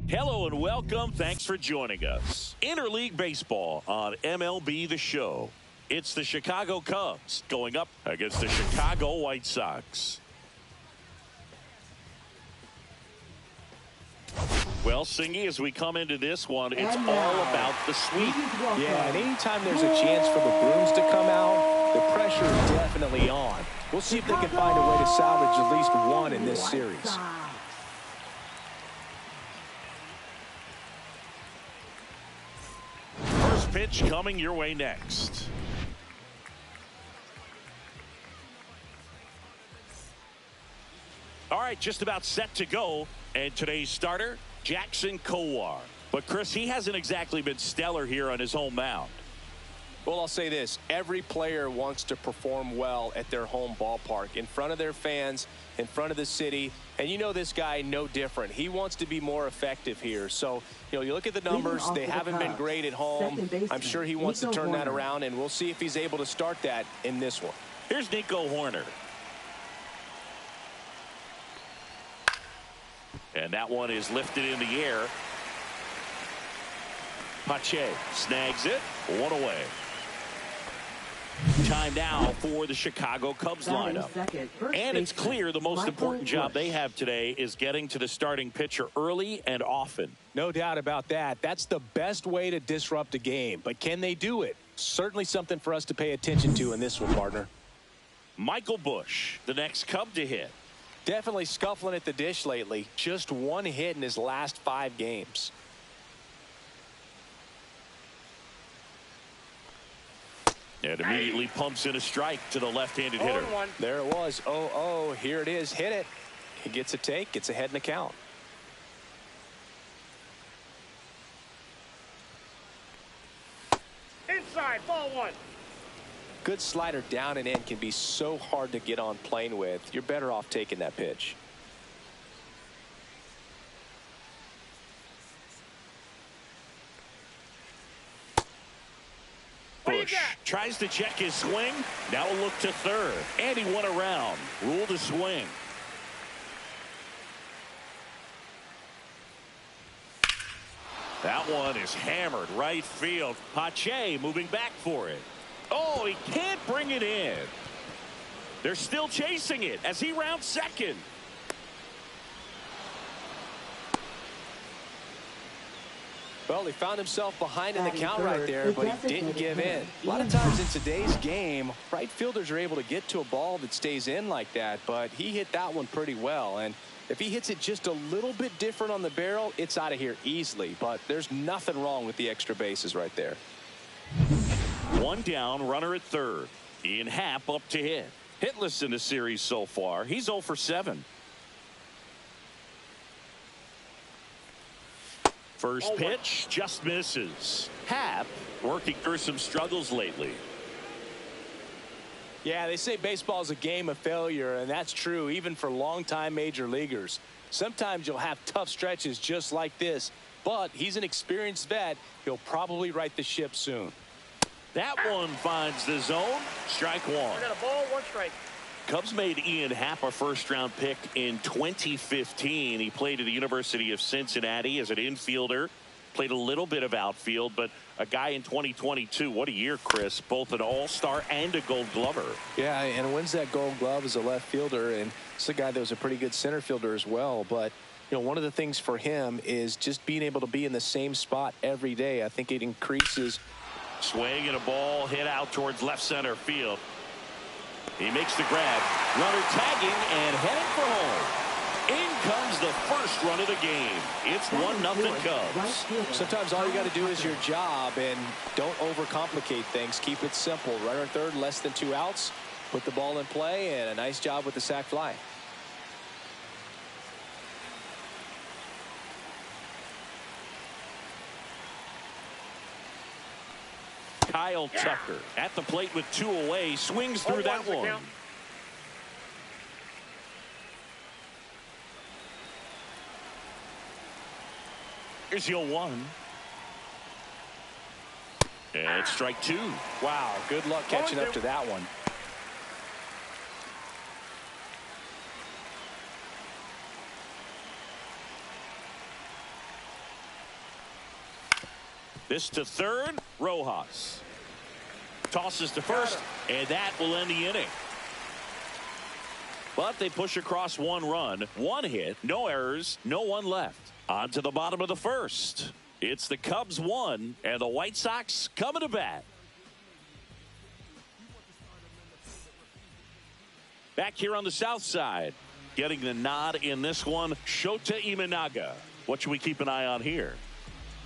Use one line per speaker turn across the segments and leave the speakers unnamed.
Hello and welcome. Thanks for joining us. Interleague Baseball on MLB The Show. It's the Chicago Cubs going up against the Chicago White Sox. Well, Singy, as we come into this one, it's all about the sweep.
Yeah, and anytime there's a chance for the brooms to come out, the pressure is definitely on. We'll see if they can find a way to salvage at least one in this series.
First pitch coming your way next. All right, just about set to go. And today's starter, Jackson Kowar. But, Chris, he hasn't exactly been stellar here on his home mound.
Well, I'll say this. Every player wants to perform well at their home ballpark, in front of their fans, in front of the city. And you know this guy no different. He wants to be more effective here. So, you look at the numbers. They haven't been great at home. I'm sure he wants to turn that around, and we'll see if he's able to start that in this one.
Here's Nico Horner. And that one is lifted in the air. Pache snags it. One away. Time now for the Chicago Cubs lineup. And it's clear the most important job they have today is getting to the starting pitcher early and often.
No doubt about that. That's the best way to disrupt a game. But can they do it? Certainly something for us to pay attention to in this one, partner.
Michael Busch, the next Cub to hit.
Definitely scuffling at the dish lately. Just one hit in his last 5 games.
And immediately pumps in a strike to the left-handed hitter.
There it was. 0-0. Here it is. Hit it. He gets a take. Gets ahead in the count.
Inside, ball 1.
Good slider down and in can be so hard to get on plane with. You're better off taking that pitch.
Busch tries to check his swing. Now a look to third. And he went around. Rule to swing. That one is hammered right field. Pache moving back for it. Oh, he can't bring it in. They're still chasing it as he rounds second.
Well, he found himself behind in the count right there, but he didn't give in. A lot of times in today's game, right fielders are able to get to a ball that stays in like that, but he hit that one pretty well. And if he hits it just a little bit different on the barrel, it's out of here easily. But there's nothing wrong with the extra bases right there.
One down, runner at third. Ian Happ up to hit. Hitless in the series so far. He's 0 for 7. First pitch just misses. Happ working through some struggles lately.
Yeah, they say baseball is a game of failure, and that's true even for longtime major leaguers. Sometimes you'll have tough stretches just like this, but he's an experienced vet. He'll probably right the ship soon.
That one finds the zone. Strike one.
We got a ball, 1 strike.
Cubs made Ian Happ a first-round pick in 2015. He played at the University of Cincinnati as an infielder. Played a little bit of outfield, but a guy in 2022. What a year, Chris. Both an all-star and a gold glover.
Yeah, and wins that gold glove as a left fielder, and it's a guy that was a pretty good center fielder as well. But, one of the things for him is just being able to be in the same spot every day. I think it increases.
Swing and a ball hit out towards left center field. He makes the grab. Runner tagging and heading for home. In comes the first run of the game. It's 1-0 Cubs.
Sometimes all you got to do is your job and don't overcomplicate things. Keep it simple. Runner third, less than 2 outs. Put the ball in play, and a nice job with the sac fly.
Kyle Tucker at the plate with 2 away. Swings through that one. Here's 0-1. And strike 2.
Wow, good luck catching up to that one.
This to third. Rojas tosses to first, and that will end the inning. But they push across 1 run, 1 hit, no errors, no one left. On to the bottom of the first. It's the Cubs 1 and the White Sox coming to bat. Back here on the south side, getting the nod in this one, Shota Imanaga. What should we keep an eye on here?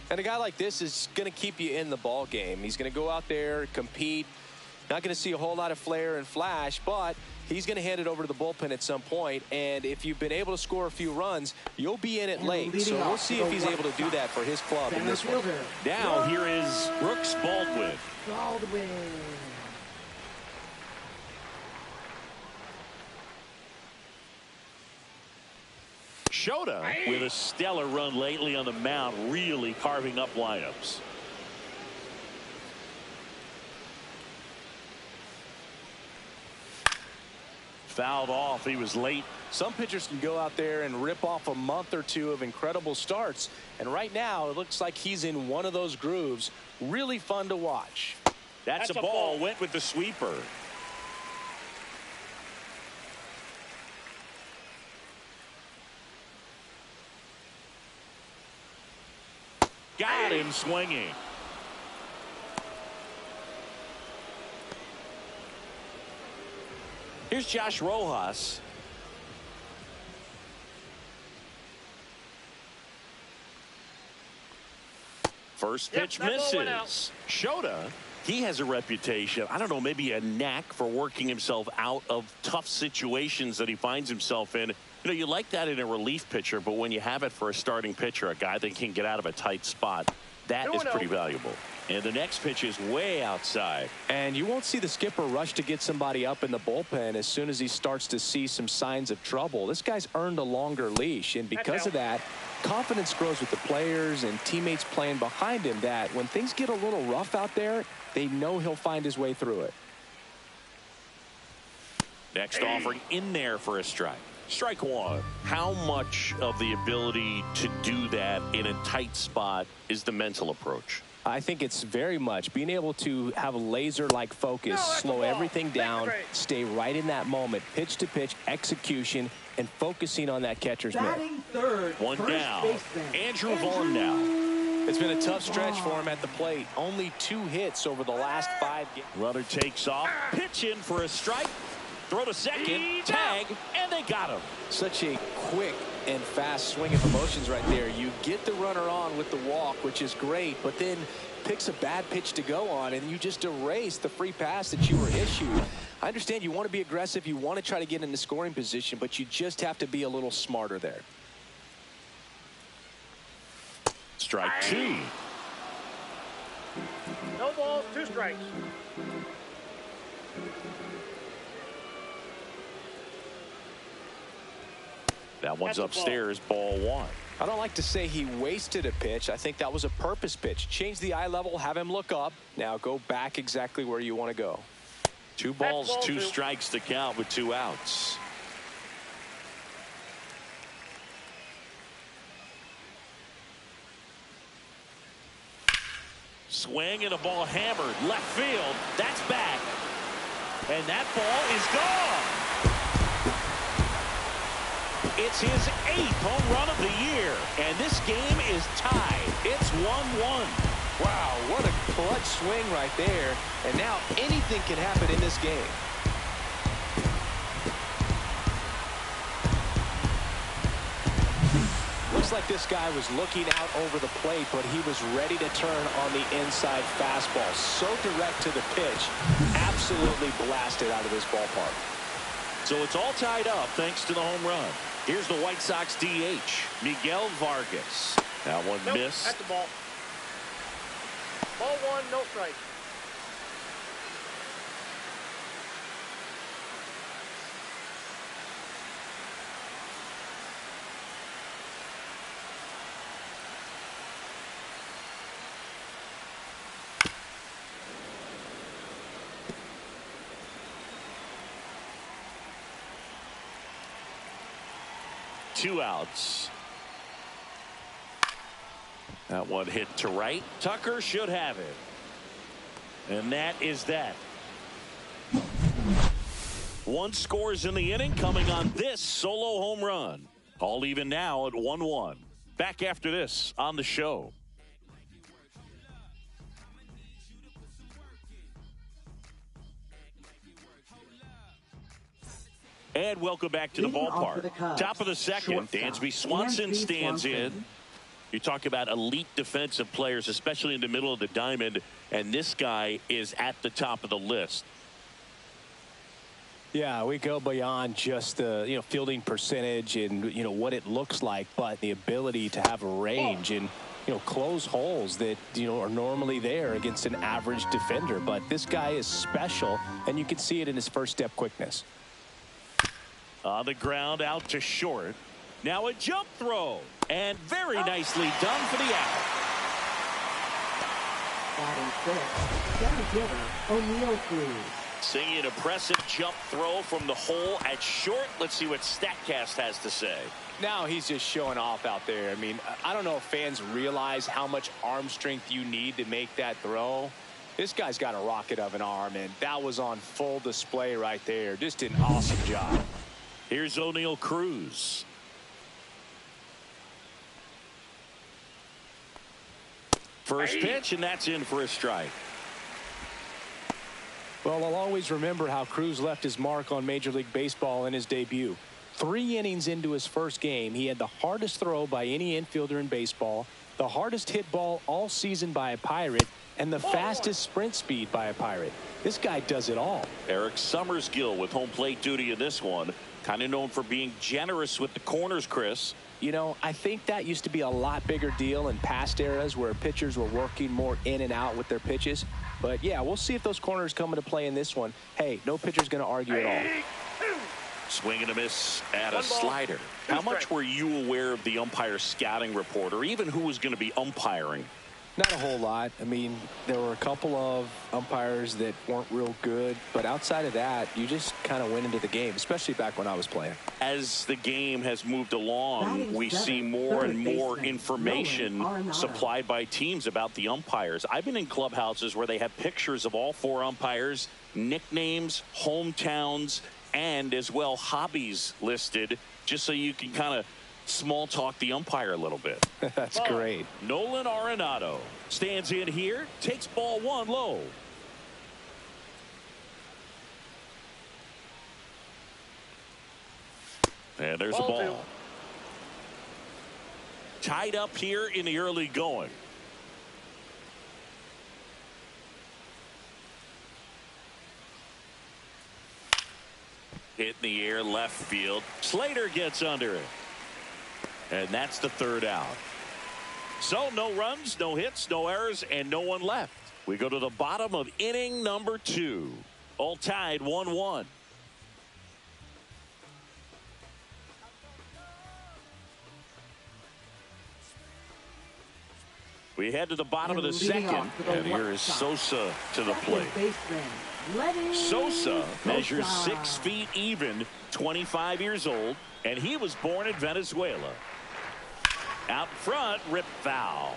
And a guy like this is going to keep you in the ball game. He's going to go out there, compete. Not going to see a whole lot of flair and flash, but he's going to hand it over to the bullpen at some point. And if you've been able to score a few runs, you'll be in it late. So we'll see if he's able to do that for his club in this one.
Now here is Brooks Baldwin. Shota with a stellar run lately on the mound, really carving up lineups. Fouled off. He was late.
Some pitchers can go out there and rip off a month or 2 of incredible starts. And right now, it looks like he's in one of those grooves. Really fun to watch.
That's a ball. Went with the sweeper. Got him swinging. Here's Josh Rojas. First pitch misses. Shota, he has a reputation, I don't know, maybe a knack for working himself out of tough situations that he finds himself in. You know, you like that in a relief pitcher, but when you have it for a starting pitcher, a guy that can get out of a tight spot, that is pretty valuable. And the next pitch is way outside.
And you won't see the skipper rush to get somebody up in the bullpen as soon as he starts to see some signs of trouble. This guy's earned a longer leash, and because of that, confidence grows with the players and teammates playing behind him, that when things get a little rough out there, they know he'll find his way through it.
Next offering in there for a strike. Strike 1. How much of the ability to do that in a tight spot is the mental approach?
I think it's very much being able to have a laser-like focus, slow everything down, stay right in that moment, pitch to pitch, execution, and focusing on that catcher's mitt.
One down. Andrew Vaughn now.
It's been a tough stretch for him at the plate. Only 2 hits over the last 5 games.
Runner takes off. Pitch in for a strike. Throw to second. Tag. And they got him.
Such a quick and fast swing of emotions right there. You get the runner on with the walk, which is great, but then picks a bad pitch to go on, and you just erase the free pass that you were issued. I understand you want to be aggressive. You want to try to get into scoring position, but you just have to be a little smarter there.
Strike 2.
No balls, 2 strikes.
That one's upstairs, ball 1.
I don't like to say he wasted a pitch. I think that was a purpose pitch. Change the eye level, have him look up. Now go back exactly where you want to go.
2 balls, 2 strikes to count with 2 outs. Swing and a ball hammered left field. That's back. And that ball is gone. It's his 8th home run of the year. And this game is tied. It's 1-1.
Wow, what a clutch swing right there. And now anything can happen in this game. Looks like this guy was looking out over the plate, but he was ready to turn on the inside fastball. So direct to the pitch. Absolutely blasted out of this ballpark.
So it's all tied up thanks to the home run. Here's the White Sox DH, Miguel Vargas. That one missed.
That's the ball. Ball 1, no strike.
Two outs. That one hit to right. Tucker should have it. And that is that. One scores in the inning coming on this solo home run. All even now at 1-1. Back after this on the show. And welcome back to the ballpark. Top of the second, Dansby Swanson stands in. You talk about elite defensive players, especially in the middle of the diamond, and this guy is at the top of the list.
Yeah, we go beyond just the fielding percentage and what it looks like, but the ability to have a range and close holes that are normally there against an average defender. But this guy is special, and you can see it in his first step quickness.
On the ground, out to short. Now a jump throw, and very nicely done for the out.
Batting fifth, center fielder O'Neal Cruz.
Seeing an impressive jump throw from the hole at short. Let's see what StatCast has to say.
Now he's just showing off out there. I mean, I don't know if fans realize how much arm strength you need to make that throw. This guy's got a rocket of an arm, and that was on full display right there. Just an awesome job.
Here's O'Neal Cruz. First pitch, and that's in for a strike.
Well, I'll always remember how Cruz left his mark on Major League Baseball in his debut. 3 innings into his first game, he had the hardest throw by any infielder in baseball, the hardest hit ball all season by a Pirate, and the fastest sprint speed by a Pirate. This guy does it all.
Eric Summersgill with home plate duty in this one. Kind of known for being generous with the corners, Chris.
I think that used to be a lot bigger deal in past eras where pitchers were working more in and out with their pitches. But, yeah, we'll see if those corners come into play in this one. Hey, no pitcher's going to argue at all.
Swing and a miss at a slider. How much were you aware of the umpire scouting report, or even who was going to be umpiring?
Not a whole lot. I mean, there were a couple of umpires that weren't real good, but outside of that, you just kind of went into the game, especially back when I was playing.
As the game has moved along, we see more and more information supplied by teams about the umpires. I've been in clubhouses where they have pictures of all 4 umpires, nicknames, hometowns, and as well hobbies listed, just so you can kind of small talk the umpire a little bit.
That's great.
Nolan Arenado stands in here, takes ball 1 low. And there's a ball. Tied up here in the early going. Hit in the air, left field. Slater gets under it. And that's the 3rd out. So no runs, no hits, no errors, and no one left. We go to the bottom of inning number 2. All tied 1-1. We head to the bottom of the second, and here is Sosa to the plate. Sosa measures 6 feet even, 25 years old, and he was born in Venezuela. Out front, rip foul.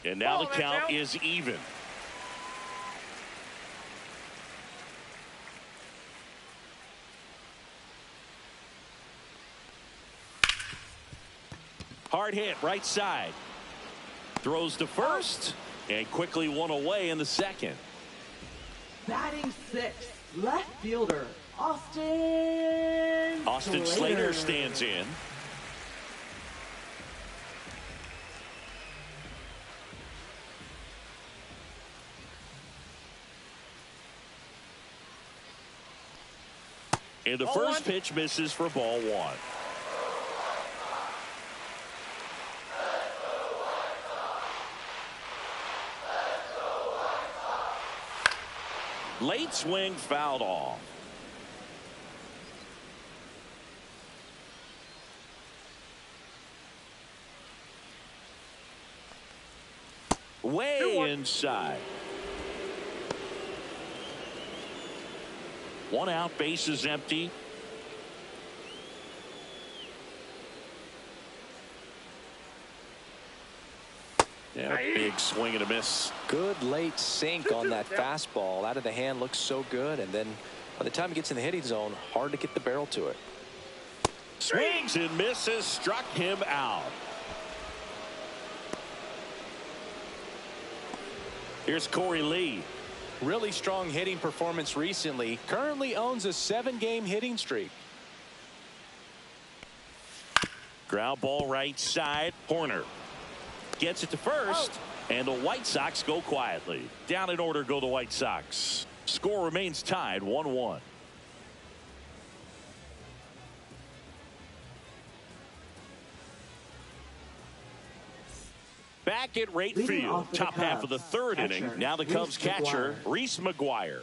And now the count is even. Hard hit, right side. Throws to first, and quickly one away in the second.
Batting 6th, left fielder Austin
Slater stands in. And the first pitch misses for ball 1. Late swing fouled off. Way inside. One out, bases empty. Yeah, big swing and a miss.
Good late sink on that fastball. Out of the hand, looks so good, and then by the time he gets in the hitting zone, hard to get the barrel to it.
Swings and misses, struck him out. Here's Corey Lee.
Really strong hitting performance recently. Currently owns a 7-game hitting streak.
Ground ball right side. Horner gets it to first, and the White Sox go quietly. Down in order go the White Sox. Score remains tied 1-1. Back at right field, top half of the third inning. Now the Cubs catcher, Reese McGuire.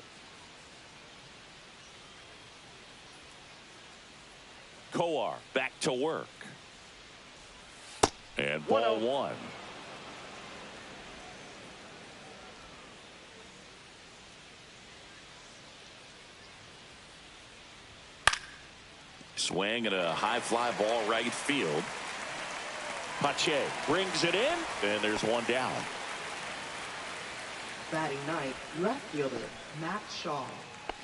Coar back to work. And ball one. Swing and a high fly ball right field. Pache brings it in, and there's one down.
Batting ninth, left fielder, Matt Shaw.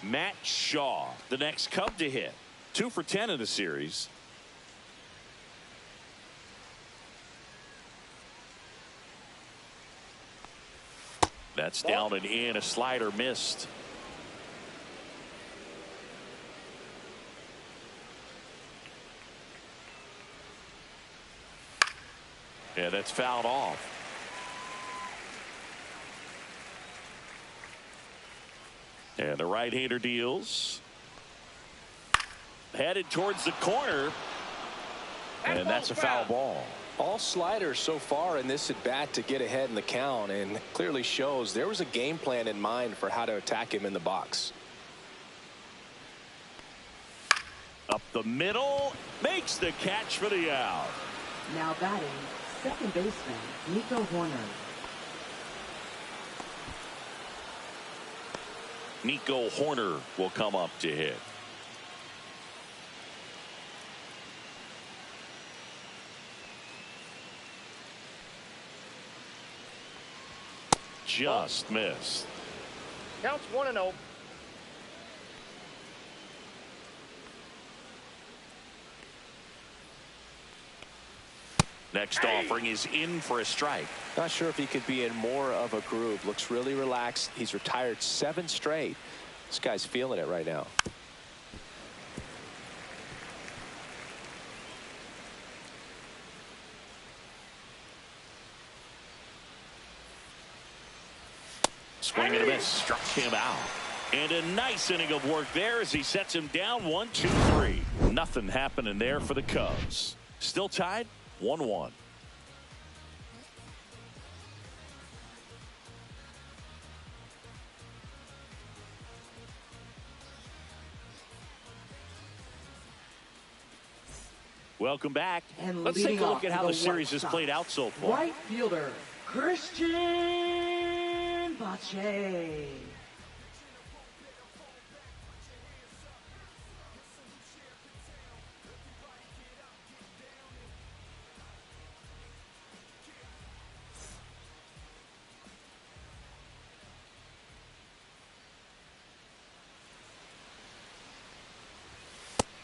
Matt Shaw, the next Cub to hit. 2 for 10 in the series. That's down and in. A slider missed. Yeah, that's fouled off. And the right-hander deals. Headed towards the corner. And that's a foul ball.
All sliders so far in this at bat to get ahead in the count, and clearly shows there was a game plan in mind for how to attack him in the box.
Up the middle, makes the catch for the out.
Now batting, second baseman, Nico Horner.
Nico Horner will come up to hit. Just missed.
Counts 1-0.
Next offering is in for a strike.
Not sure if he could be in more of a groove. Looks really relaxed. He's retired 7 straight. This guy's feeling it right now.
Swing and a miss, struck him out. And a nice inning of work there as he sets him down 1-2-3. Nothing happening there for the Cubs. Still tied 1-1. Welcome back.
And
let's take a look at how the series has played out so far.
Right fielder, Christian Pache.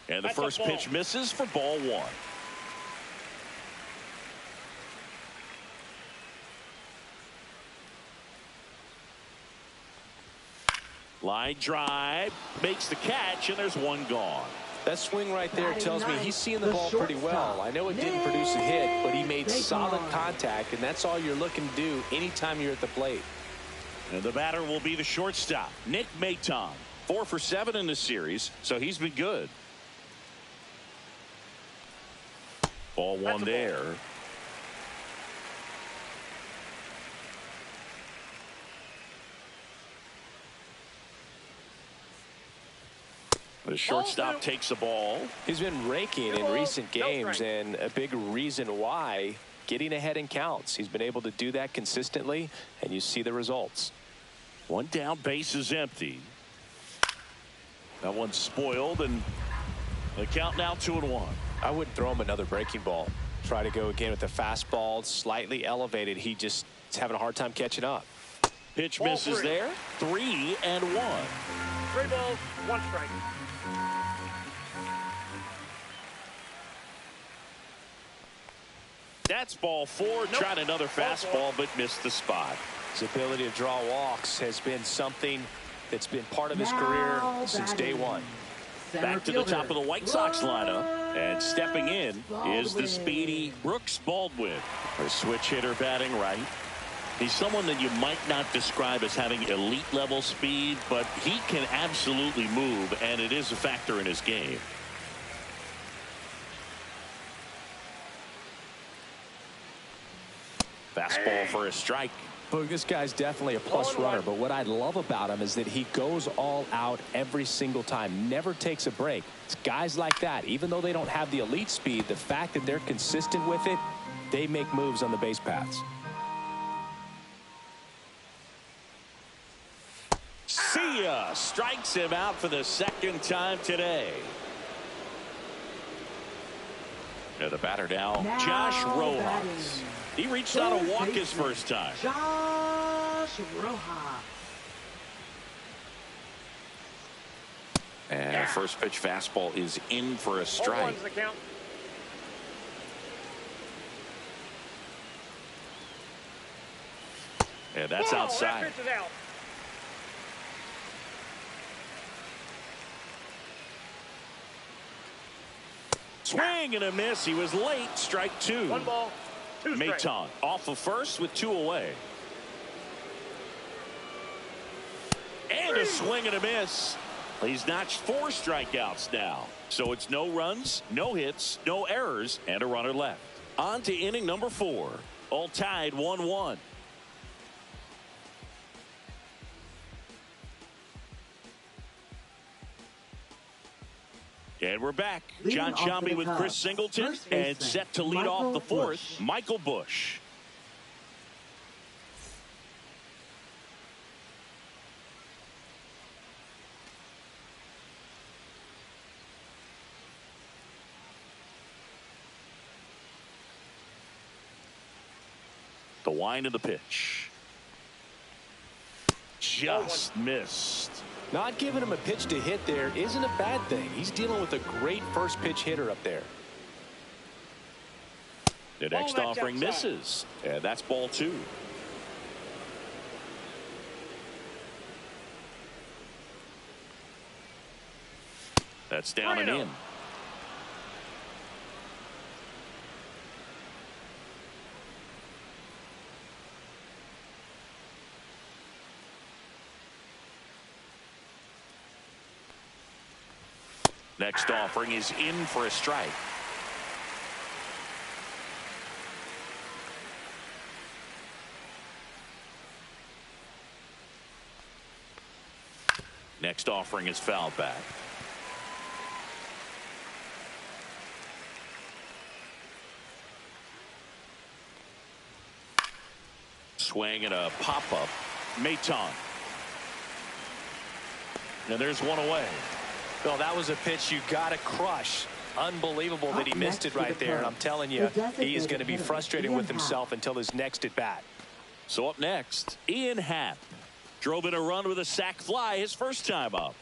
And the first pitch misses for ball one. Line drive, makes the catch, and there's one gone.
That swing right there tells me he's seeing the ball pretty well. I know it didn't produce a hit, but he made solid contact, and that's all you're looking to do anytime you're at the plate.
And the batter will be the shortstop, Nick Maton. 4 for 7 in the series, so he's been good. Ball one there. The shortstop takes the ball.
He's been raking in recent games, and a big reason why, getting ahead in counts. He's been able to do that consistently, and you see the results.
One down, base is empty. That one's spoiled, and the count now 2-1.
I wouldn't throw him another breaking ball. Try to go again with the fastball, slightly elevated. He just is having a hard time catching up.
Pitch
Ball
misses
three.
there. 3-1.
3 balls, 1 strike.
That's ball 4. Tried another fastball, but missed the spot.
His ability to draw walks has been something that's been part of his career since day one.
Back to the top of the White Sox lineup, and stepping in is the speedy Brooks Baldwin. A switch hitter batting right. He's someone that you might not describe as having elite level speed, but he can absolutely move, and it is a factor in his game. Fastball for a strike.
Boog, this guy's definitely a plus runner, but what I love about him is that he goes all out every single time, never takes a break. It's guys like that, even though they don't have the elite speed, the fact that they're consistent with it, they make moves on the base paths.
See ya! Strikes him out for the second time today. And the batter now Josh Rojas. He reached out a walk his first time.
Josh Rojas.
And first pitch fastball is in for a strike.
0-1's the count.
And that's
Ball,
outside.
That pitch is out.
Swing and a miss. He was late. Strike 2.
1 ball, 2 strikes.
Maton off of first with 2 away. And a swing and a miss. He's notched 4 strikeouts now. So it's no runs, no hits, no errors, and a runner left. On to inning number 4. All tied 1-1. And we're back.
Leading
John
off for
Sciambi
the
with
Cubs,
Chris Singleton,
first
and
baseman,
set to lead off the 4th,
Busch.
Michael Busch. The wind of the pitch. Just missed.
Not giving him a pitch to hit there isn't a bad thing. He's dealing with a great first pitch hitter up there.
The next
Ball
offering
outside.
misses. And that's ball 2. That's down and
3-0.
in. Next offering is in for a strike. Next offering is fouled back. Swing and a pop-up. Maton. And there's one away.
Well, that was a pitch you got to crush. Unbelievable that he missed it right there. And I'm telling you, he is going to be frustrated with himself until his next at bat.
So up next, Ian Happ. Drove in a run with a sac fly his first time up.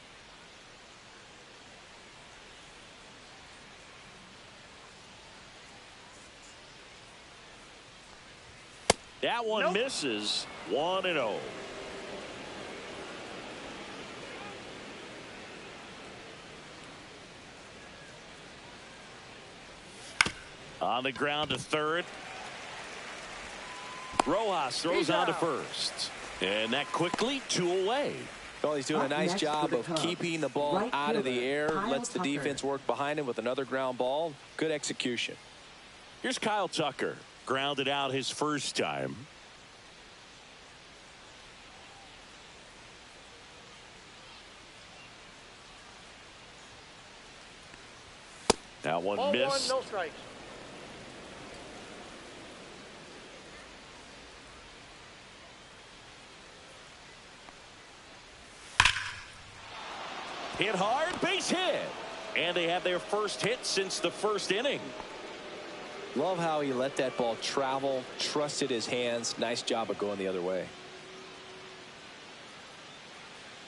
That one misses. 1-0. On the ground to third. Rojas throws on to first. And that quickly 2 away.
Well, he's doing a
Up
nice
next
job
for the
of
Cubs,
keeping the ball
right
out of the
fielder,
air,
Kyle
lets the
Tucker.
defense work behind him with another ground ball. Good execution.
Here's Kyle Tucker. Grounded out his first time. That one
Ball 1,
missed.
no strikes.
Hit hard, base hit. And they have their first hit since the first inning.
Love how he let that ball travel, trusted his hands. Nice job of going the other way.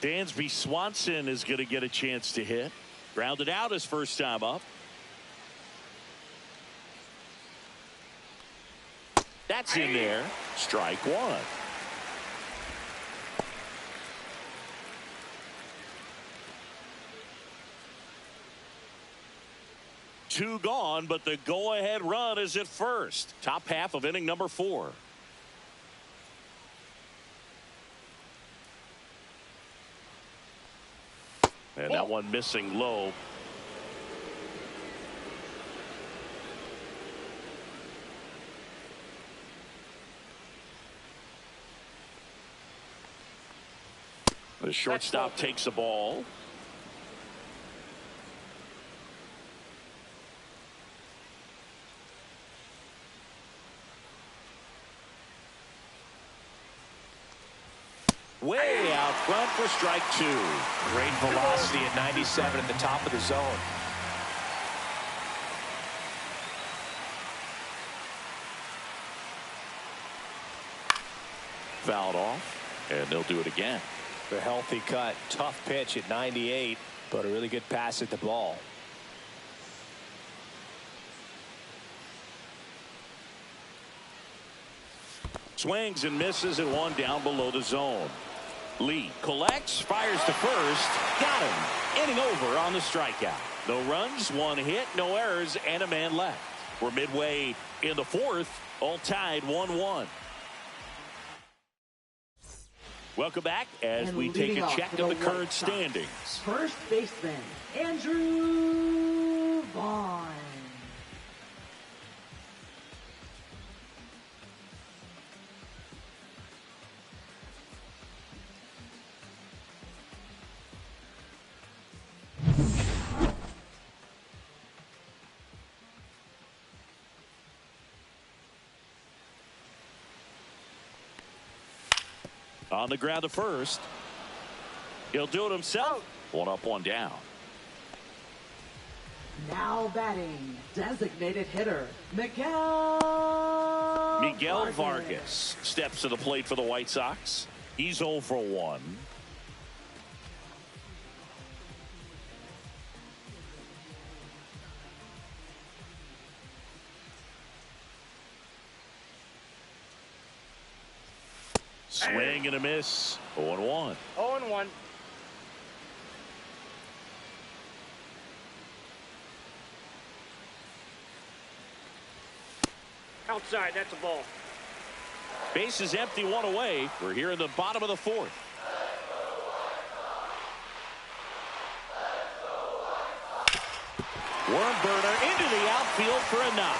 Dansby Swanson is going to get a chance to hit. Grounded out his first time up. That's in there. Strike one. Two gone, but the go-ahead run is at first. Top half of inning number 4. And that one missing low. The shortstop takes the ball. Way out front for strike 2.
Great velocity at 97 at the top of the zone.
Fouled off, and they'll do it again.
A healthy cut. Tough pitch at 98, but a really good pass at the ball.
Swings and misses at one down below the zone. Lee collects, fires to first. Got him. Inning over on the strikeout. No runs, 1 hit, no errors, and a man left. We're midway in the 4th, all tied 1-1. Welcome back as we take a check of the current standings.
First baseman, Andrew Vaughn.
On the ground to first. He'll do it himself. 1 up, 1 down.
Now batting, designated hitter, Miguel
Vargas steps to the plate for the White Sox. He's 0 for 1. Swing and a miss. 0-1.
0-1. Outside, that's a ball.
Base is empty, 1 away. We're here in the bottom of the 4th. Worm burner into the outfield for a knock.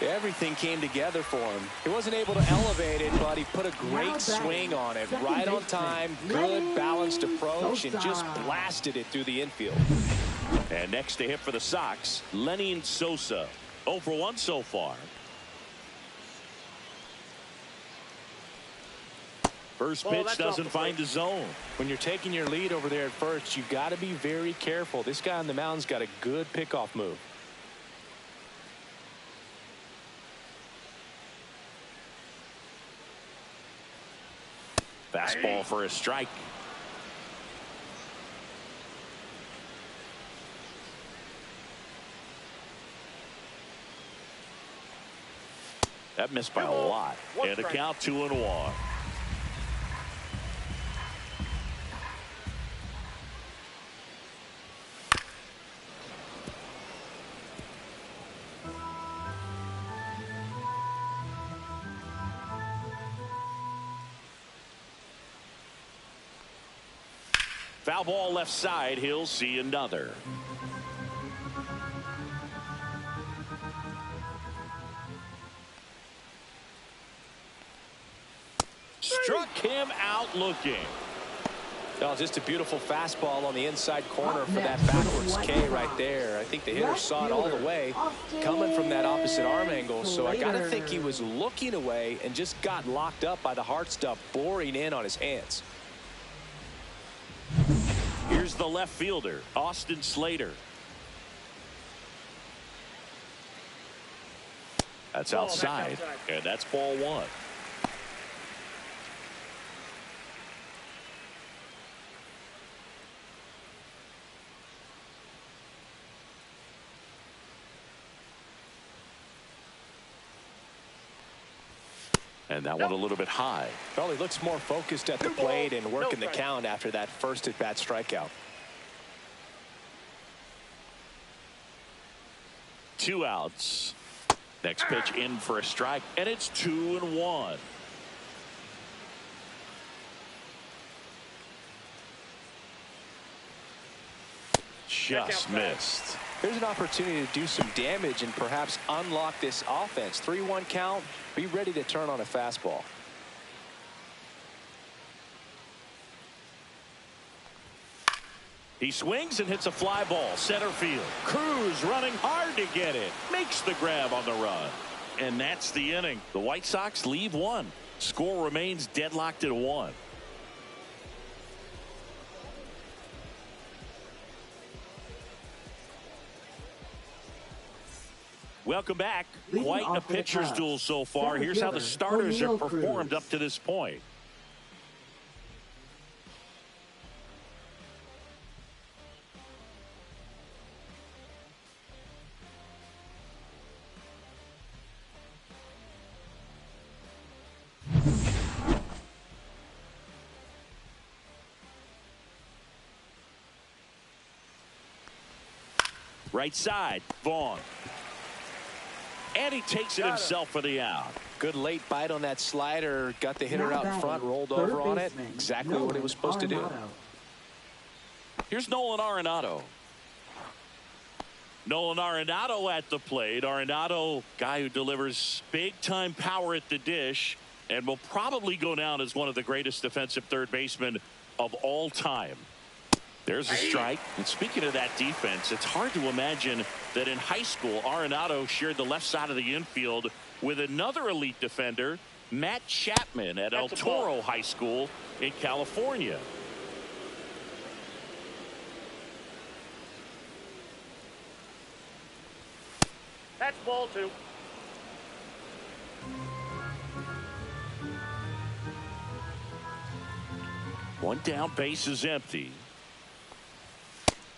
Everything came together for him. He wasn't able to elevate it, but he put a great swing on it. Right on time, good balanced approach, and just blasted it through the infield.
And next to hit for the Sox, Lenny Sosa. 0 for 1 so far. First pitch doesn't find the zone.
When you're taking your lead over there at first, you've got to be very careful. This guy on the mound's got a good pickoff move.
Fastball for a strike. That missed by a lot. And a count 2-1. Foul ball left side. He'll see another. Struck him out looking.
Oh, just a beautiful fastball on the inside corner for that
Next,
backwards
White
K right
Sox.
there. I think the hitter
Left
saw it all the
fielder,
way
Austin
coming from that opposite arm angle. So I got to
Slater.
think he was looking away and just got locked up by the hard stuff boring in on his hands.
Here's the left fielder, Austin Slater. That's outside, and that's ball one. And that one a little bit high.
Well, he looks more focused at the plate and working the count after that first at-bat strikeout.
2 outs. Next pitch in for a strike, and it's 2-1. Just missed.
Here's an opportunity to do some damage and perhaps unlock this offense. 3-1 count. Be ready to turn on a fastball.
He swings and hits a fly ball center field. Cruz running hard to get it. Makes the grab on the run. And that's the inning. The White Sox leave one. Score remains deadlocked at 1. Welcome back. Quite a pitcher's duel so far. Here's how the starters have performed up to this point. Right side, Vaughn. And he takes it himself for the out.
Good late bite on that slider. Got the hitter out in front, rolled over on it. Exactly what he was supposed to do.
Here's Nolan Arenado. Nolan Arenado at the plate. Arenado, guy who delivers big-time power at the dish and will probably go down as one of the greatest defensive third basemen of all time. There's a strike. And speaking of that defense, it's hard to imagine that in high school, Arenado shared the left side of the infield with another elite defender, Matt Chapman, at El Toro High School in California.
That's ball 2.
One down, base is empty.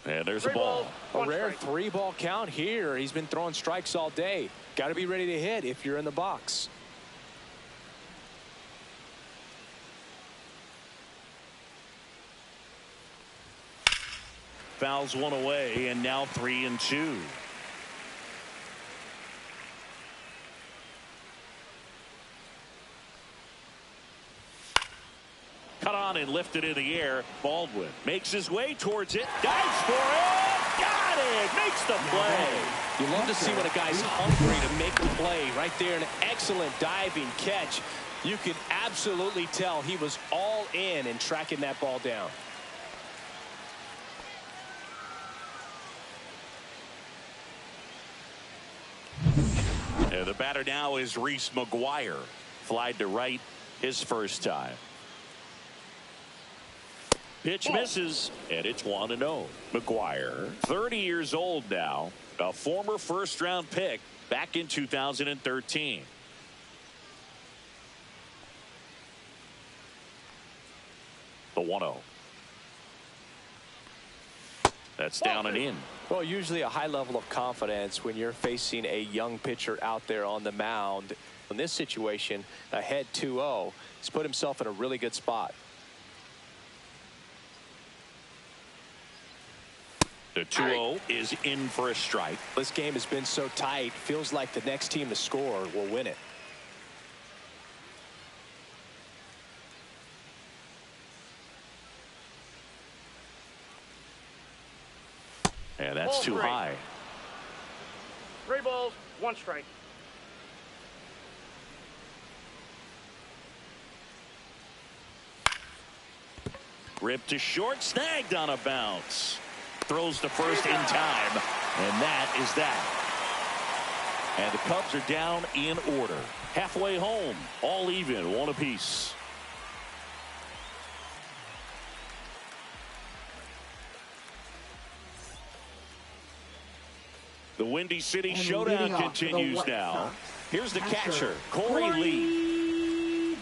And there's a ball.
A rare 3-ball count here. He's been throwing strikes all day. Got to be ready to hit if you're in the box.
Fouls one away, and now 3-2. Cut on and lifted in the air. Baldwin makes his way towards it. Dives for it. Got it. Makes the play.
You love to see when a guy's hungry to make the play. Right there, an excellent diving catch. You can absolutely tell he was all in tracking that ball down.
And the batter now is Reese McGuire. Flied to right his first time. Pitch misses, and it's 1-0. McGuire, 30 years old now, a former first-round pick back in 2013. The 1-0. That's down and in.
Well, usually a high level of confidence when you're facing a young pitcher out there on the mound. In this situation, ahead 2-0, he's put himself in a really good spot.
The 2-0 is in for a strike.
This game has been so tight. Feels like the next team to score will win it.
And that's
Ball
too
3.
high.
3 balls, 1 strike.
Ripped to short, snagged on a bounce. Throws to first in time, and that is that. And the Cubs are down in order. Halfway home, all even, one apiece. The Windy City Showdown continues now. Here's the catcher, Corey Lee.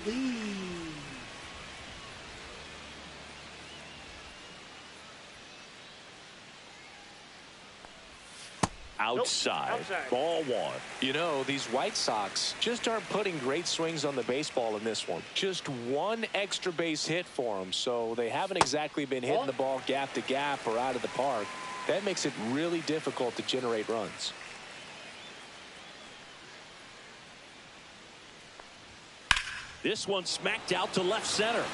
Outside. Ball one.
You know, these White Sox just aren't putting great swings on the baseball in this one. Just one extra base hit for them, so they haven't exactly been hitting the ball gap to gap or out of the park. That makes it really difficult to generate runs.
This one smacked out to left center.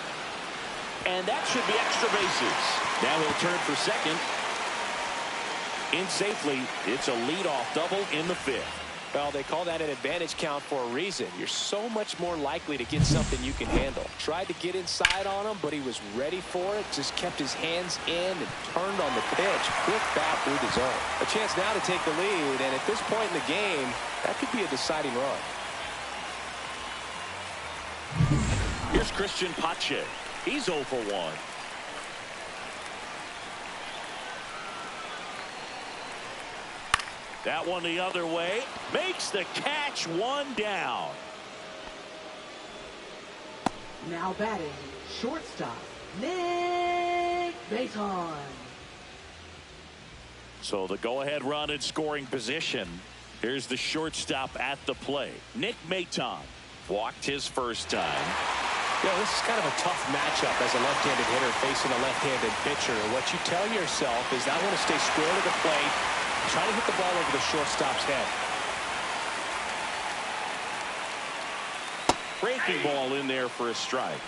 And that should be extra bases. Now he'll turn for second. In safely, it's a leadoff double in the fifth.
Well, they call that an advantage count for a reason. You're so much more likely to get something you can handle. Tried to get inside on him, but he was ready for it. Just kept his hands in and turned on the pitch. Quick bat through the zone. A chance now to take the lead, and at this point in the game, that could be a deciding run.
Here's Christian Pache. He's 0 for 1. That one the other way. Makes the catch, one down.
Now batting, shortstop, Nick Maton.
So the go-ahead run in scoring position. Here's the shortstop at the plate. Nick Maton walked his first time.
You know, this is kind of a tough matchup as a left-handed hitter facing a left-handed pitcher. What you tell yourself is that I want to stay square to the plate, try to hit the ball over the shortstop's head.
Breaking ball in there for a strike.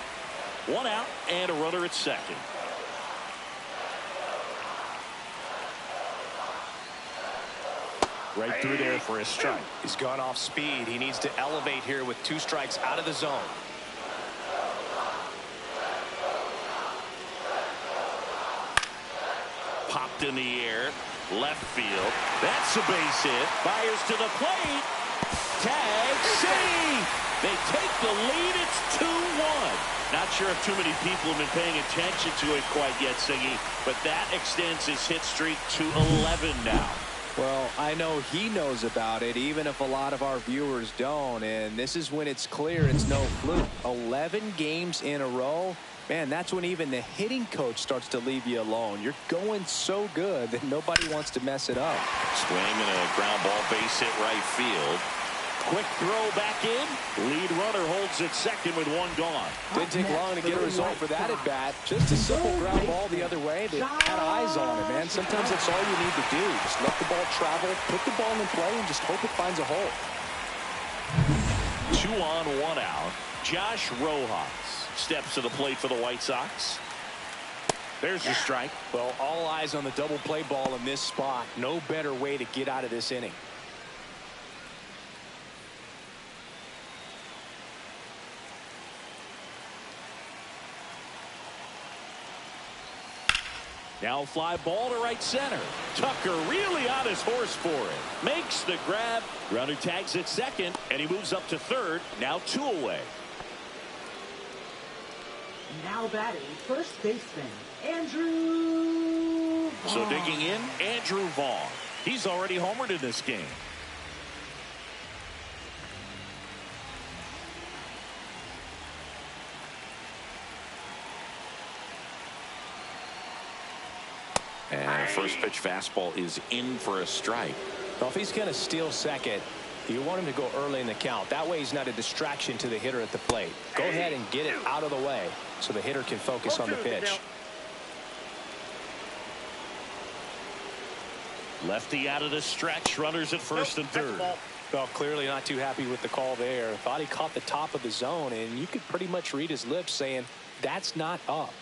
One out and a runner at second. Right through there for a strike.
He's gone off speed. He needs to elevate here with 2 strikes out of the zone.
Popped in the air. Left field. That's a base hit. Fires to the plate. Tag. City. They take the lead. It's 2-1. Not sure if too many people have been paying attention to it quite yet, Siggy, but that extends his hit streak to 11 now.
Well, I know he knows about it, even if a lot of our viewers don't. And this is when it's clear it's no fluke. 11 games in a row. Man, that's when even the hitting coach starts to leave you alone. You're going so good that nobody wants to mess it up.
Swing and a ground ball base hit right field. Quick throw back in. Lead runner holds it second with 1 gone.
Didn't take long to get a result for that at bat. Just a simple ground ball the other way. They had eyes on it, man. Sometimes that's all you need to do. Just let the ball travel, put the ball in play, and just hope it finds a hole.
2 on, 1 out. Josh Rojas steps to the plate for the White Sox. There's the strike.
Well, all eyes on the double play ball in this spot. No better way to get out of this inning.
Now fly ball to right center. Tucker really on his horse for it. Makes the grab. Runner tags at second, and he moves up to third. Now 2 away.
Now batting, first baseman, Andrew Vaughn.
So digging in, Andrew Vaughn. He's already homered in this game. And first pitch fastball is in for a strike.
Well, if he's going to steal second, you want him to go early in the count. That way he's not a distraction to the hitter at the plate. Go ahead and get it out of the way so the hitter can focus on the pitch.
Lefty out of the stretch. Runners at first and third.
Well, clearly not too happy with the call there. Thought he caught the top of the zone, and you could pretty much read his lips saying, that's not up.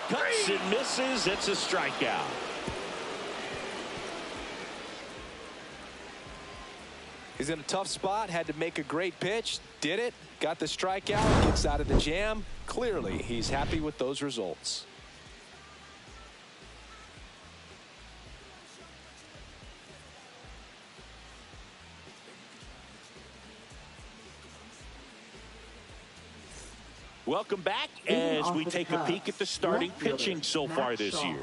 Cuts and misses. It's a strikeout.
He's in a tough spot, had to make a great pitch, did it, got the strikeout, gets out of the jam. Clearly, he's happy with those results.
Welcome back as we take a peek at the starting pitching so far this year.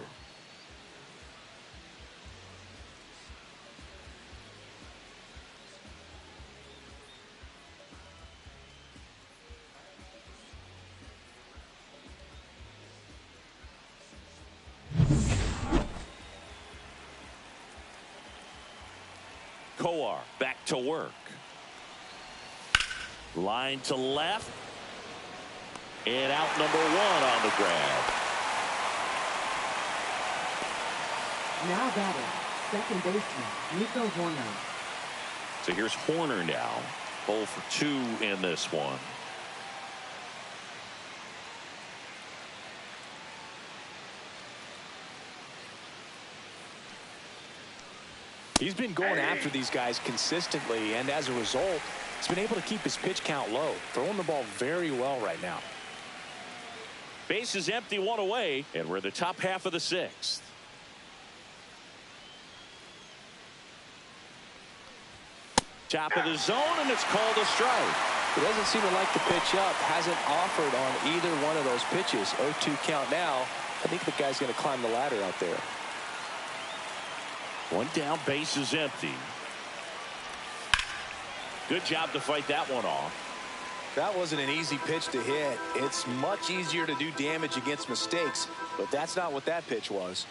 Coar back to work. Line to left. And out number one on the grab.
Now batting, second baseman, Nico Horner.
So here's Horner now. 0 for 2 in this one.
He's been going after these guys consistently, and as a result, he's been able to keep his pitch count low, throwing the ball very well right now.
Base is empty, one away, and we're in the top half of the sixth. Top of the zone, and it's called a strike.
He doesn't seem to like the pitch up, hasn't offered on either one of those pitches. 0-2 count now. I think the guy's going to climb the ladder out there.
One down, base is empty. Good job to fight that one off.
That wasn't an easy pitch to hit. It's much easier to do damage against mistakes, but that's not what that pitch was.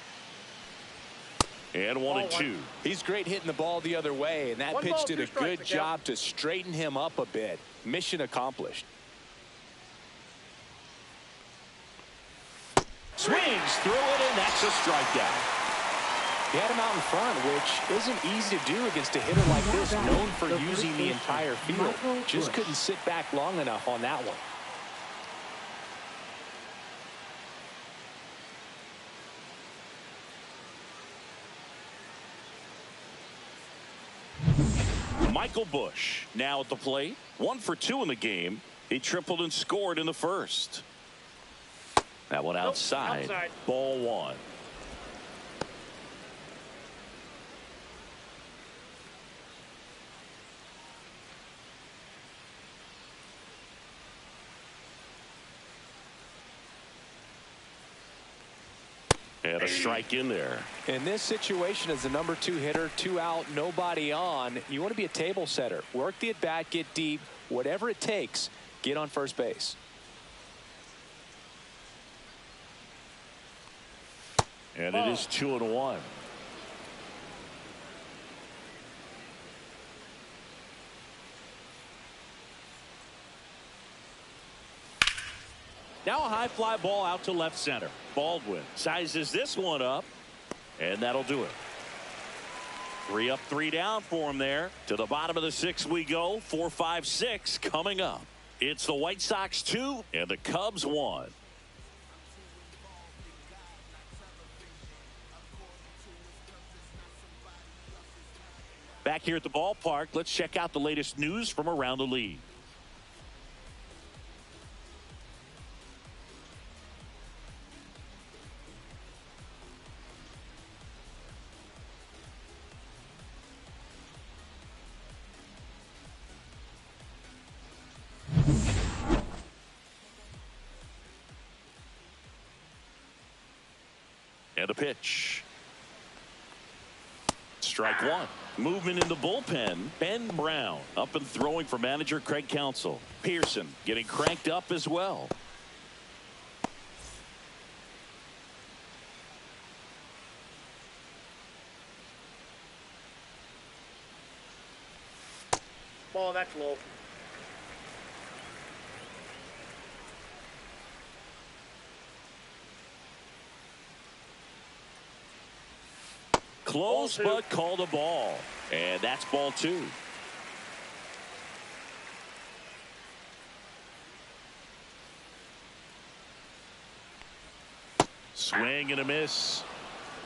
And 1-2.
He's great hitting the ball the other way, and that pitch did a good job to straighten him up a bit. Mission accomplished.
Swings through it, and that's a strikeout.
He had him out in front, which isn't easy to do against a hitter like this, known for using the entire field. Just couldn't sit back long enough on that one.
Michael Busch now at the plate. 1 for 2 in the game. He tripled and scored in the first. That one outside. Ball 1. And a strike in there.
In this situation, as the number 2 hitter, 2 out, nobody on, you want to be a table setter. Work the at bat, get deep, whatever it takes, get on first base.
And it is 2-1. Now a high fly ball out to left center. Baldwin sizes this one up, and that'll do it. 3 up, 3 down for him there. To the bottom of the 6th we go. 4, 5, 6 coming up. It's the White Sox 2 and the Cubs 1. Back here at the ballpark, let's check out the latest news from around the league. And a pitch. Strike 1. Movement in the bullpen. Ben Brown up and throwing for manager Craig Counsell. Pearson getting cranked up as well.
Ball, that's low.
Close, but called a ball. And that's ball 2. Swing and a miss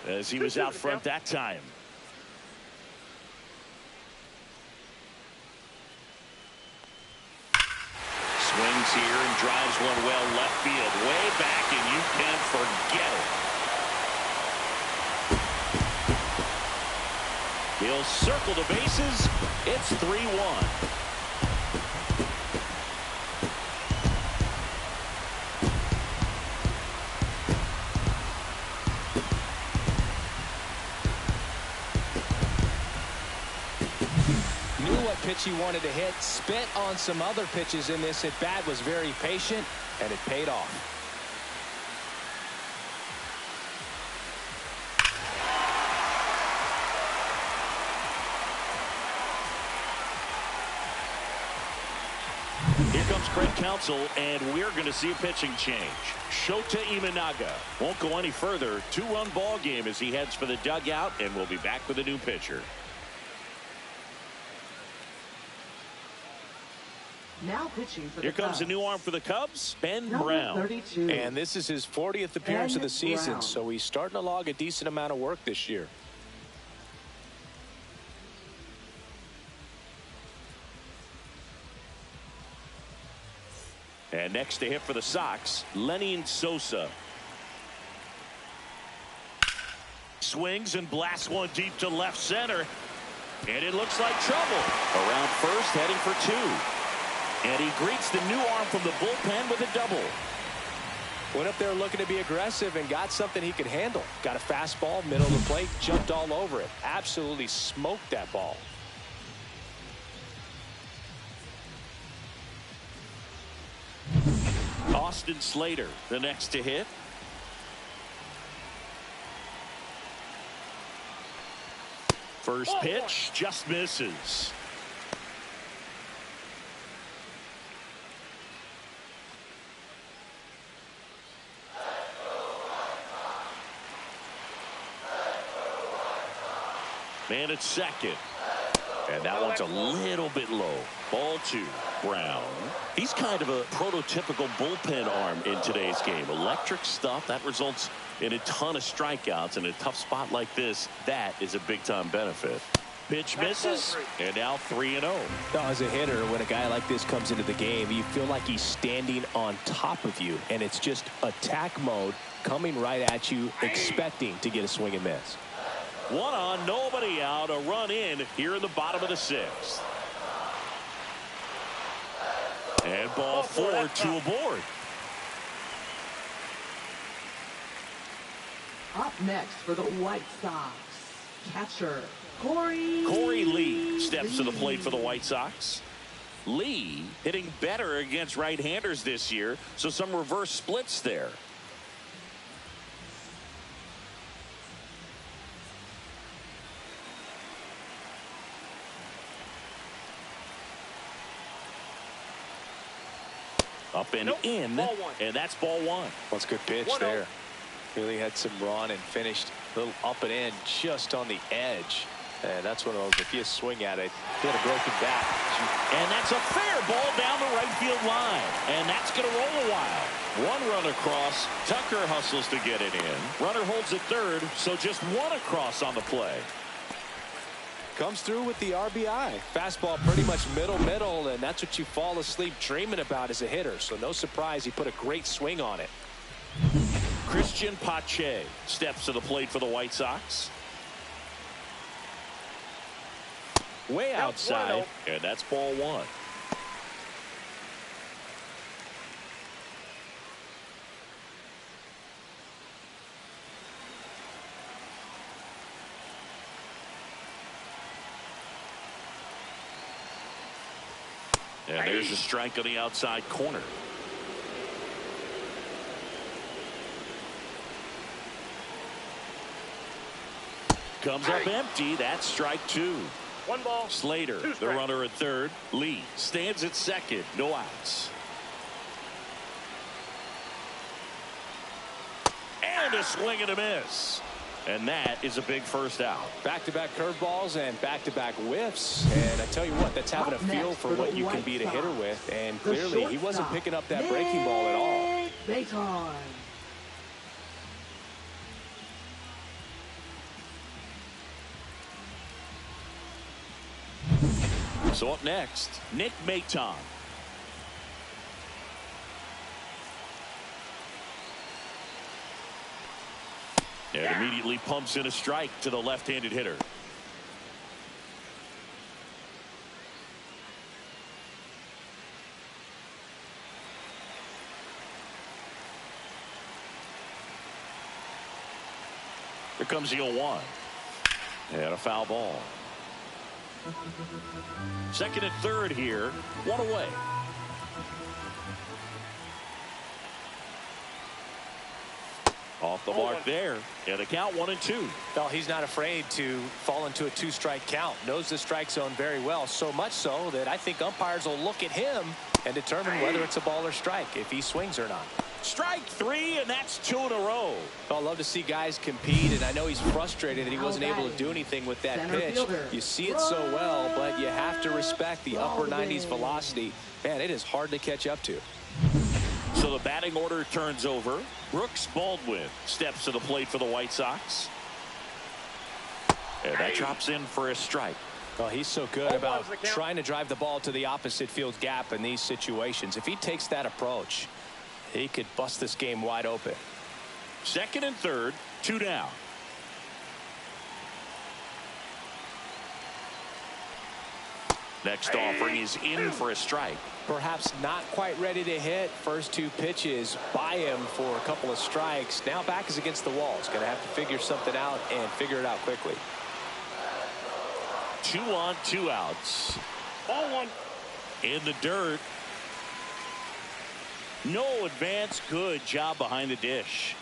as he was out front that time. swings here and drives one well left field. Way back, and you can forget it. He'll circle the bases. It's 3-1.
Pitch he wanted to hit, spit on some other pitches in this at bat, was very patient, and it paid off.
Here comes Craig Counsell, and we're going to see a pitching change. Shota Imanaga won't go any further. 2-run ball game as he heads for the dugout, and we'll be back with a new pitcher.
Now pitching for
Here
the
comes
Cubs.
a new arm for the Cubs, Ben
Number
Brown.
32.
And this is his 40th appearance of the season,
Brown.
so he's starting to log a decent amount of work this year.
And next to hit for the Sox, Lenin Sosa. Swings and blasts one deep to left center. And it looks like trouble. Around first, heading for two. And he greets the new arm from the bullpen with a double.
Went up there looking to be aggressive and got something he could handle. Got a fastball, middle of the plate, jumped all over it. Absolutely smoked that ball.
Austin Slater, the next to hit. First pitch, just misses. Man at second. And that one's a little bit low. Ball two. Brown. He's kind of a prototypical bullpen arm in today's game. Electric stuff that results in a ton of strikeouts. In a tough spot like this, that is a big-time benefit. Pitch misses, and now 3-0.
Now, as a hitter, when a guy like this comes into the game, you feel like he's standing on top of you, and it's just attack mode coming right at you, expecting to get a swing and miss.
One on, nobody out, a run in here in the bottom of the sixth. And ball four, two aboard.
Up next for the White Sox, catcher Corey
Lee steps to the plate for the White Sox. Lee hitting better against right-handers this year, so some reverse splits there. Up and in, and that's ball one.
That's a good pitch there. Really had some run and finished a little up and in just on the edge. And that's one of those, if you swing at it, get a broken bat.
And that's a fair ball down the right field line. And that's going to roll a while. One run across. Tucker hustles to get it in. Runner holds at third, so just one across on the play.
Comes through with the RBI. Fastball pretty much middle, and that's what you fall asleep dreaming about as a hitter. So no surprise he put a great swing on it.
Christian Pache steps to the plate for the White Sox. Way outside, and that's ball one. And there's a strike on the outside corner. Comes up empty. That's strike two.
One ball.
Slater, the runner at third. Lee stands at second. No outs. And a swing and a miss. And that is a big first out.
Back-to-back curveballs and back-to-back whiffs. And I tell you what, that's having a feel for what you can beat a hitter with. And clearly, he wasn't picking up that breaking ball at all.
Bayton.
So up next, Nick Maton. And immediately pumps in a strike to the left-handed hitter. Here comes the 0-1. And a foul ball. Second and third here. One away. Off the mark there. And a count 1-2.
Well, he's not afraid to fall into a two-strike count. Knows the strike zone very well. So much so that I think umpires will look at him and determine whether it's a ball or strike, if he swings or not.
Strike three, and that's 2 in a row.
I love to see guys compete, and I know he's frustrated that he wasn't able to do anything with that pitch. You see it so well, but you have to respect the upper 90s velocity. Man, it is hard to catch up to.
So the batting order turns over. Brooks Baldwin steps to the plate for the White Sox. And that drops in for a strike.
Well, he's so good about trying to drive the ball to the opposite field gap in these situations. If he takes that approach, he could bust this game wide open.
Second and third, 2 down. Next offering is in for a strike.
Perhaps not quite ready to hit. First 2 pitches by him for a couple of strikes. Now back is against the wall. He's going to have to figure something out and figure it out quickly.
2 on, 2 outs.
Ball 1.
In the dirt. No advance. Good job behind the dish.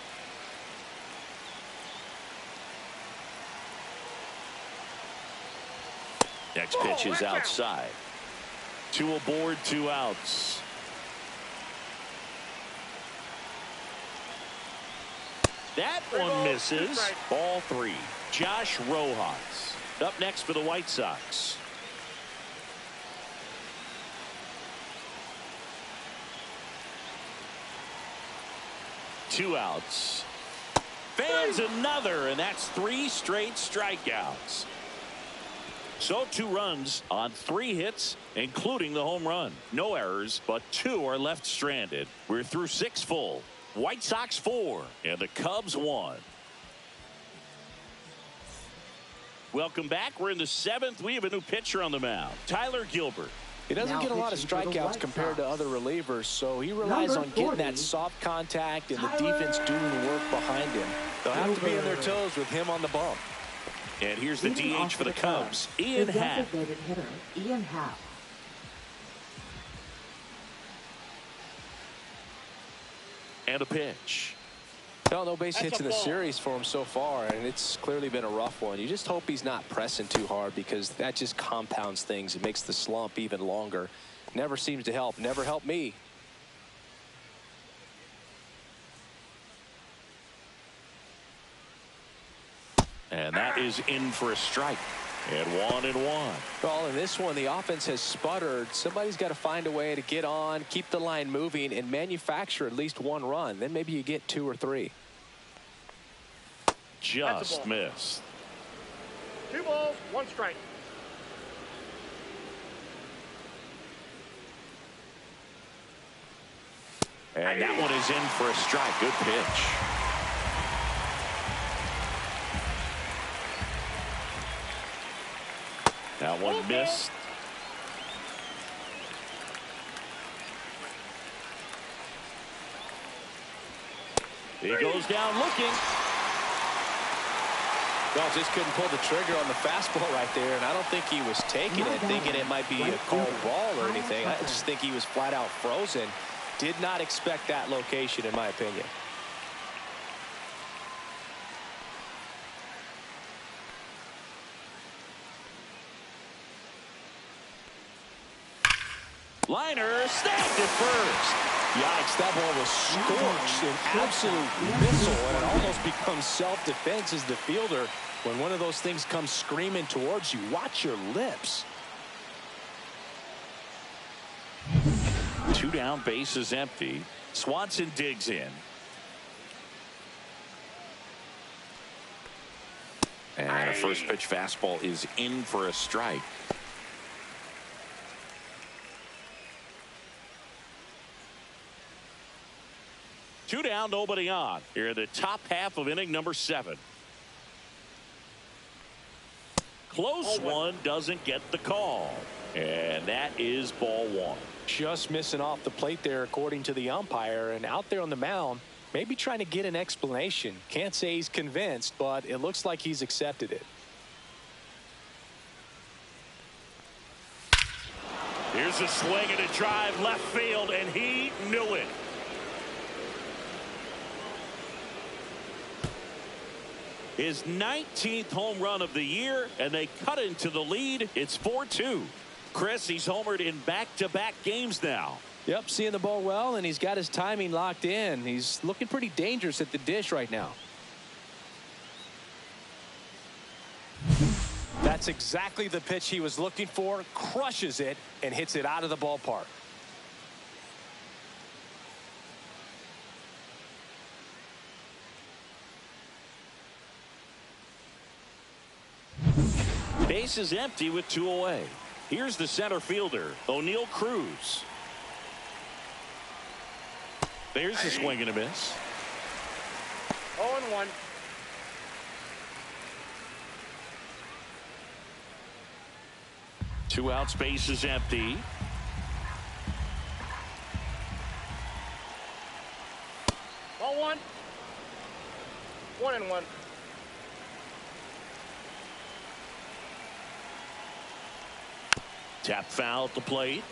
Next pitch is outside. 2 aboard, 2 outs. That one misses. Ball 3. Josh Rojas up next for the White Sox. Two outs. Fans another, and that's 3 straight strikeouts. So 2 runs on 3 hits, including the home run. No errors, but 2 are left stranded. We're through 6 full. White Sox 4 and the Cubs 1. Welcome back. We're in the 7th. We have a new pitcher on the mound, Tyler Gilbert.
He doesn't get a lot of strikeouts compared to other relievers, so he relies on getting that soft contact and the defense doing the work behind him. They'll have to be on their toes with him on the bump.
And here's the DH for the Cubs, Ian Happ.
Ian Happ.
And a pitch.
Well, no base hits in the series for him so far, and it's clearly been a rough one. You just hope he's not pressing too hard, because that just compounds things. It makes the slump even longer. Never seems to help. Never helped me.
And that is in for a strike. And 1-1.
Well, in this one, the offense has sputtered. Somebody's got to find a way to get on, keep the line moving, and manufacture at least 1 run. Then maybe you get 2 or 3.
Just missed.
2 balls, 1 strike.
And that one is in for a strike. Good pitch. That one missed. He goes down looking.
Well, just couldn't pull the trigger on the fastball right there, and I don't think he was taking it, thinking it might be a called ball or anything. I just think he was flat out frozen. Did not expect that location, in my opinion.
Liner snapped at first.
Yikes, that ball was scorched, an absolute missile, and it almost becomes self-defense as the fielder. When one of those things comes screaming towards you, watch your lips.
2 down, base is empty. Swanson digs in. And a first pitch fastball is in for a strike. Two down, nobody on. Here in the top half of inning number 7. Close one, doesn't get the call. And that is ball 1.
Just missing off the plate there, according to the umpire. And out there on the mound, maybe trying to get an explanation. Can't say he's convinced, but it looks like he's accepted it.
Here's a swing and a drive left field, and he knew it. His 19th home run of the year, and they cut into the lead. It's 4-2. Chris, he's homered in back-to-back games now.
Yep, seeing the ball well, and he's got his timing locked in. He's looking pretty dangerous at the dish right now. That's exactly the pitch he was looking for. Crushes it and hits it out of the ballpark.
Base is empty with 2 away. Here's the center fielder, O'Neal Cruz. There's the swing and a miss.
0-1.
Two outs, base is empty.
Ball 1. 1-1.
Tap foul at the plate.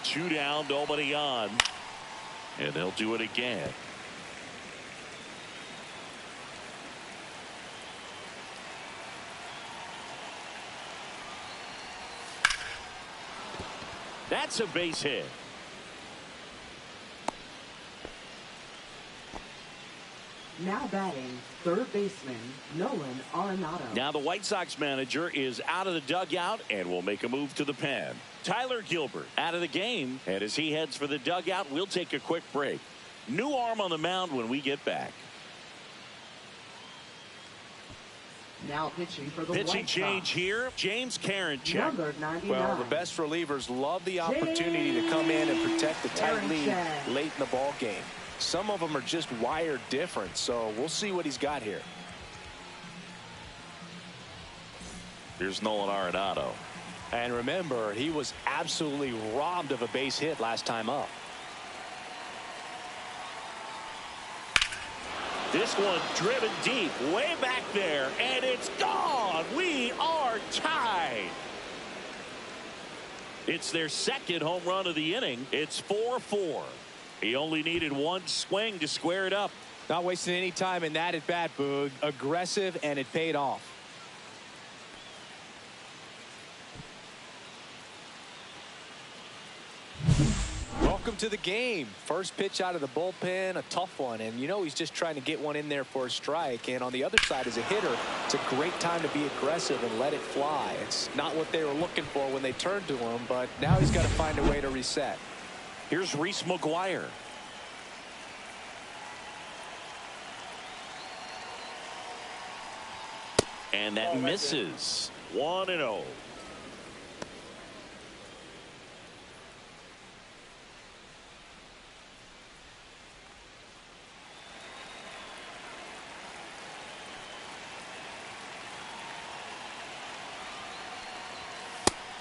Two down, nobody on. And they'll do it again. That's a base hit.
Now batting, third baseman, Nolan Arenado.
Now the White Sox manager is out of the dugout and will make a move to the pen. Tyler Gilbert out of the game, and as he heads for the dugout, we'll take a quick break. New arm on the mound when we get back.
Now pitching for the
Pitching
White
change
Sox.
here, James Karinchak.
Number 99.
Well, the best relievers love the opportunity to come in and protect the tight lead late in the ball game. Some of them are just wired different, so we'll see what he's got here.
Here's Nolan Arenado.
And remember, he was absolutely robbed of a base hit last time up.
This one driven deep, way back there, and it's gone. We are tied. It's their second home run of the inning. It's 4-4. He only needed one swing to square it up.
Not wasting any time in that at bat, Boog. Aggressive, and it paid off. Welcome to the game. First pitch out of the bullpen, a tough one. And you know he's just trying to get one in there for a strike. And on the other side, as a hitter, it's a great time to be aggressive and let it fly. It's not what they were looking for when they turned to him, but now he's got to find a way to reset.
Here's Reese McGuire. And that misses. 1-0.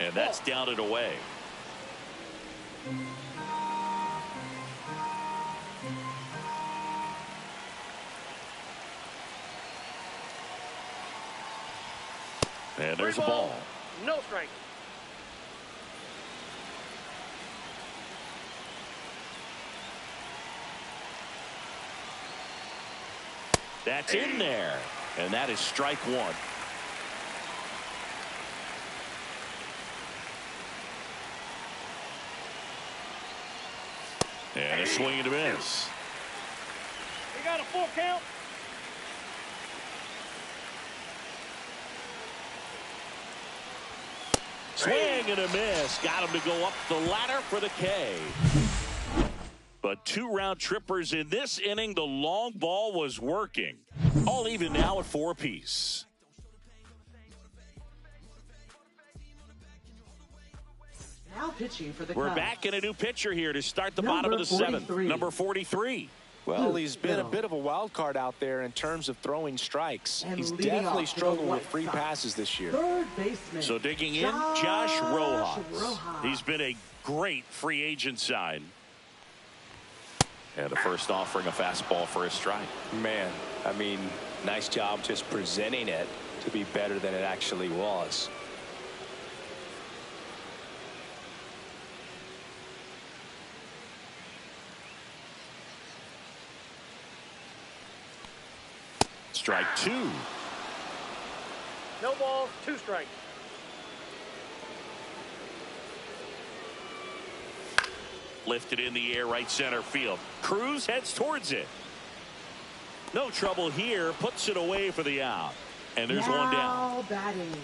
And that's down and away. And there's a ball.
No strike.
That's in there. And that is strike one. And a swing and a miss.
We got a full count.
Swing and a miss. Got him to go up the ladder for the K. But 2 round trippers in this inning. The long ball was working. All even now at 4 apiece.
Now pitching for the
We're
Cubs.
back in a new pitcher here to start the bottom of the 7th. Number 43.
Well, he's been a bit of a wild card out there in terms of throwing strikes.
And
He's
leading
definitely
off for the
struggled
White
with free
Sox,
passes this year.
Third baseman.
So digging in, Josh Rojas. He's been a great free agent sign. And the first offering a fastball for a strike.
Man, I mean, nice job just presenting it to be better than it actually was.
Strike 2.
No balls, 2 strikes.
Lifted in the air, right center field. Cruz heads towards it. No trouble here. Puts it away for the out. And there's one down.
Now batting,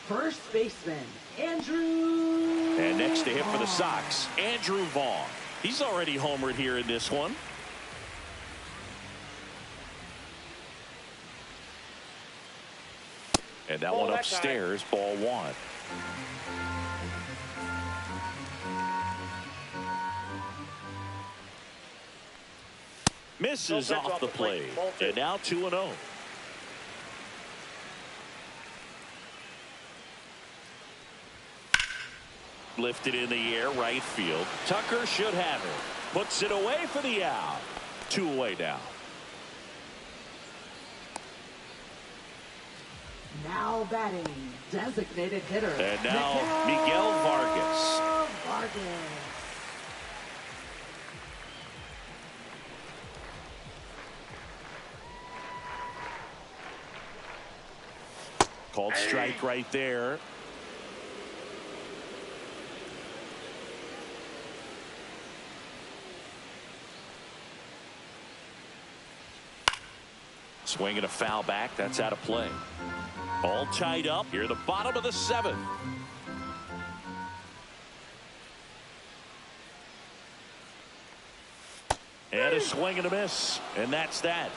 first baseman, Andrew.
And next to him for the Sox, Andrew Vaughn. He's already homered here in this one. And that one upstairs, ball 1. Misses off the plate. And now 2-0. Lifted in the air, right field. Tucker should have it. Puts it away for the out. 2 away now.
Now batting, designated hitter.
And now Miguel Vargas. Called strike right there. Swinging a foul back. That's out of play. All tied up here at the bottom of the 7th. And a swing and a miss. And that's that.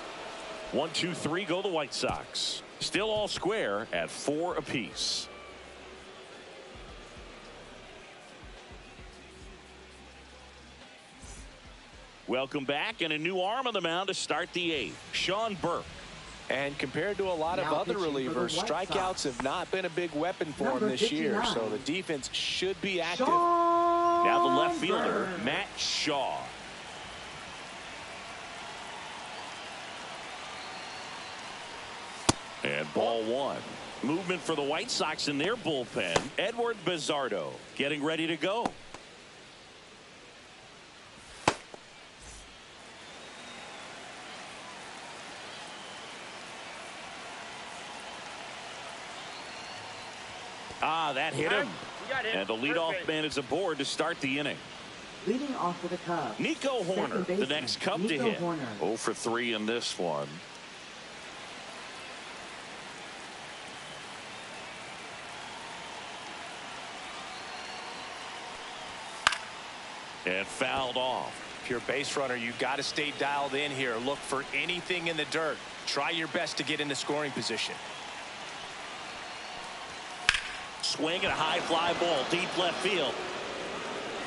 1, 2, 3 go the White Sox. Still all square at 4 apiece. Welcome back, and a new arm on the mound to start the 8th. Sean Burke.
And compared to a lot of other relievers, strikeouts have not been a big weapon for him this year, so the defense should be active.
Now the left fielder, Matt Shaw. And ball 1. Movement for the White Sox in their bullpen. Edward Bizzardo getting ready to go. That hit him. And the leadoff man is aboard to start the inning.
Leading off for the Cubs,
Nico Horner, the next Cub to hit. 0 for 3 in this one. And fouled off.
If you're a base runner, you got to stay dialed in here. Look for anything in the dirt. Try your best to get into scoring position.
Swing and a high fly ball deep left field.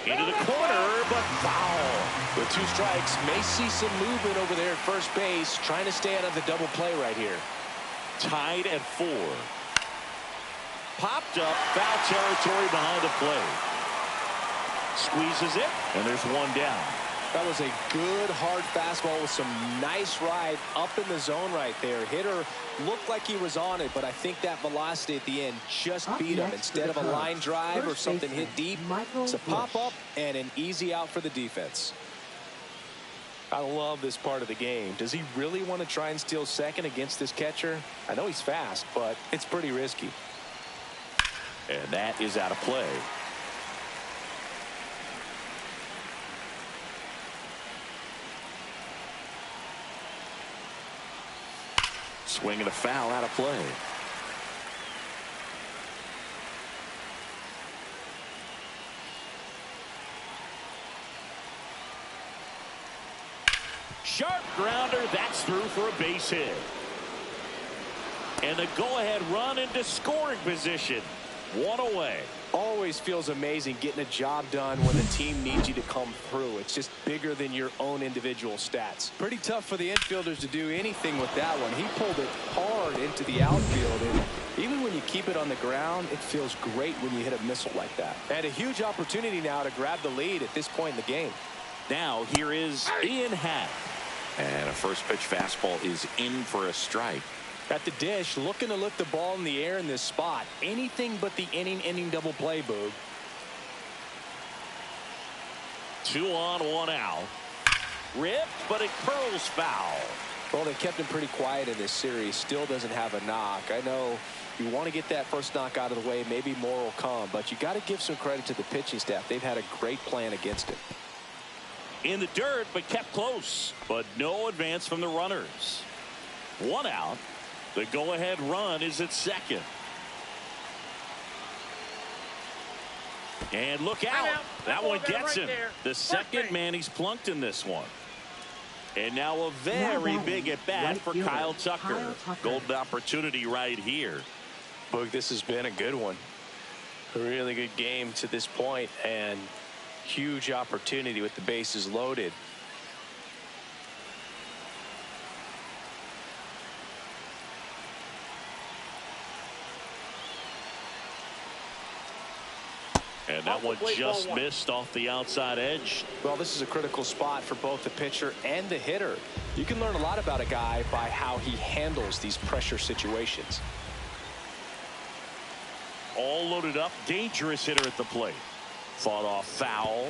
Into the corner, but foul.
With 2 strikes, may see some movement over there at first base, trying to stay out of the double play right here.
Tied at 4. Popped up, foul territory behind the plate. Squeezes it, and there's 1 down.
That was a good hard fastball with some nice ride up in the zone right there. Hitter looked like he was on it, but I think that velocity at the end just beat him. Instead of a line drive or something hit deep, it's a pop up and an easy out for the defense. I love this part of the game. Does he really want to try and steal second against this catcher? I know he's fast, but it's pretty risky.
And that is out of play. Swing and a foul out of play. Sharp grounder. That's through for a base hit. And the go-ahead run into scoring position. One away.
Always feels amazing getting a job done when the team needs you to come through. It's just bigger than your own individual stats. Pretty tough for the infielders to do anything with that one. He pulled it hard into the outfield, and even when you keep it on the ground, it feels great when you hit a missile like that. And a huge opportunity now to grab the lead at this point in the game.
Now here is Ian Happ.
And a first pitch fastball is in for a strike.
At the dish, looking to lift the ball in the air in this spot. Anything but the inning double play, Boog.
2 on, 1 out. Ripped, but it curls foul.
Well, they kept him pretty quiet in this series. Still doesn't have a knock. I know you want to get that first knock out of the way. Maybe more will come, but you got to give some credit to the pitching staff. They've had a great plan against it.
In the dirt, but kept close. But no advance from the runners. 1 out. The go-ahead run is at second. And look out. That one gets him. The second man he's plunked in this one. And now a very big at-bat for Kyle Tucker. Golden opportunity right here.
Boog, this has been a good one. A really good game to this point, and huge opportunity with the bases loaded.
And that one just missed off the outside edge.
Well, this is a critical spot for both the pitcher and the hitter. You can learn a lot about a guy by how he handles these pressure situations.
All loaded up. Dangerous hitter at the plate. Fought off foul.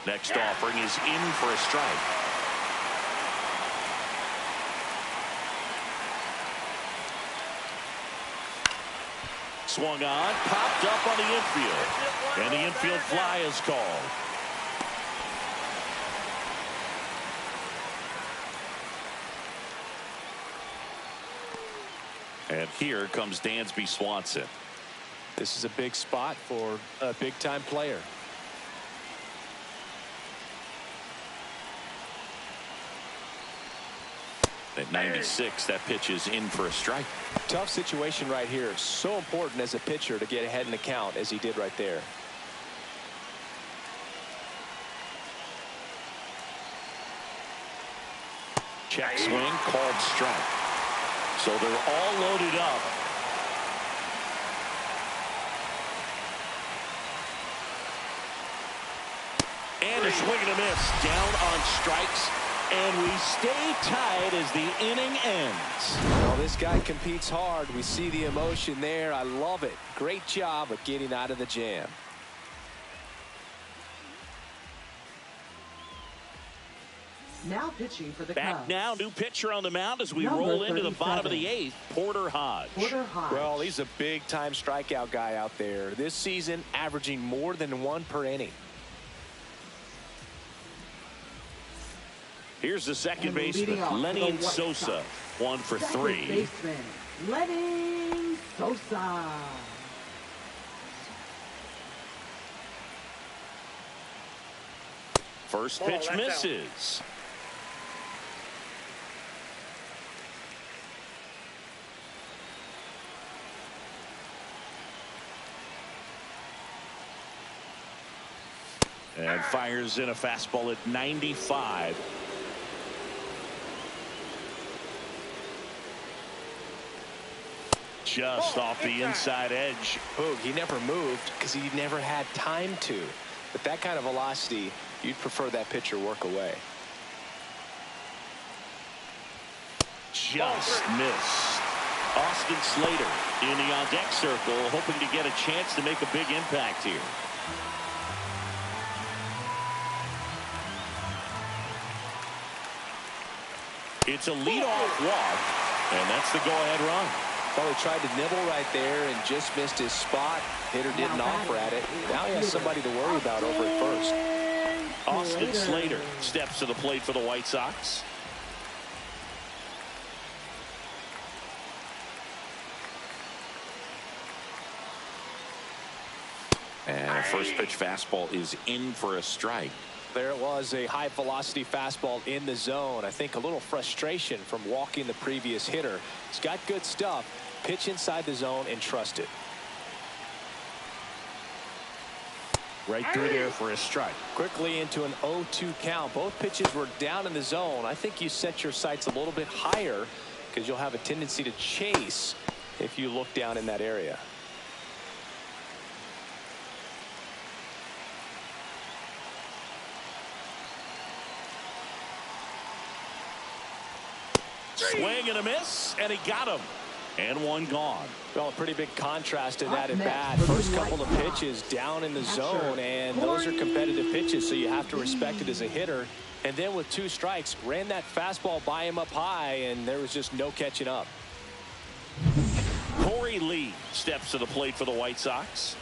Next offering is in for a strike. Swung on, popped up on the infield. And the infield fly is called. And here comes Dansby Swanson.
This is a big spot for a big-time player.
At 96, that pitch is in for a strike.
Tough situation right here. So important as a pitcher to get ahead in the count as he did right there.
Check swing, called strike. So they're all loaded up. And a swing and a miss. Down on strikes. And we stay tied as the inning ends.
Well, this guy competes hard. We see the emotion there. I love it. Great job of getting out of the jam.
Now pitching for the
Back
Cubs.
now, new pitcher on the mound as we
Number
roll into the
37.
bottom of the 8th, Porter Hodge.
Porter Hodge.
Well, he's a big-time strikeout guy out there. This season, averaging more than 1 per inning.
Here's the second
And
baseman,
leading off
Lenny
for the White
Sosa,
Sox.
1 for
Second
3.
baseman, Lenny Sosa.
First pitch misses. And fires in a fastball at 95. Just off the inside edge.
Boog, he never moved because he never had time to. With that kind of velocity, you'd prefer that pitcher work away.
Just missed. Austin Slater in the on-deck circle, hoping to get a chance to make a big impact here. It's a leadoff walk, and that's the go-ahead run.
Well, he tried to nibble right there and just missed his spot. Hitter didn't offer at it. Now he has somebody to worry about over at first.
Austin Slater steps to the plate for the White Sox.
Our first pitch fastball is in for a strike.
There it was, a high velocity fastball in the zone. I think a little frustration from walking the previous hitter. He's got good stuff. Pitch inside the zone and trust it.
Right through there for a strike.
Quickly into an 0-2 count. Both pitches were down in the zone. I think you set your sights a little bit higher because you'll have a tendency to chase if you look down in that area.
Swing and a miss, and he got him. And one gone.
Well, a pretty big contrast in that at bat. First couple of pitches down in the zone, and those are competitive pitches, so you have to respect it as a hitter. And then with 2 strikes, ran that fastball by him up high, and there was just no catching up.
Corey Lee steps to the plate for the White Sox.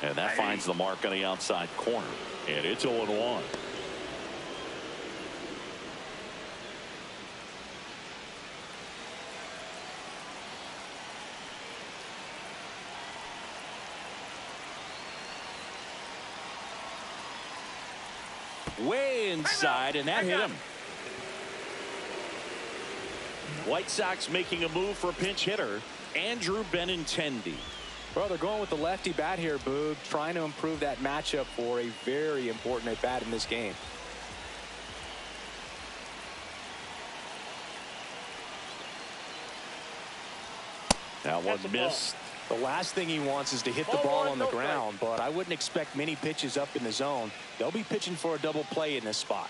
And that finds the mark on the outside corner. And it's 0-1. Way inside, and that hit him. White Sox making a move for pinch hitter Andrew Benintendi.
Well, they're going with the lefty bat here, Boog, trying to improve that matchup for a very important at bat in this game.
That one missed.
The last thing he wants is to hit the ball on the ground, but I wouldn't expect many pitches up in the zone. They'll be pitching for a double play in this spot.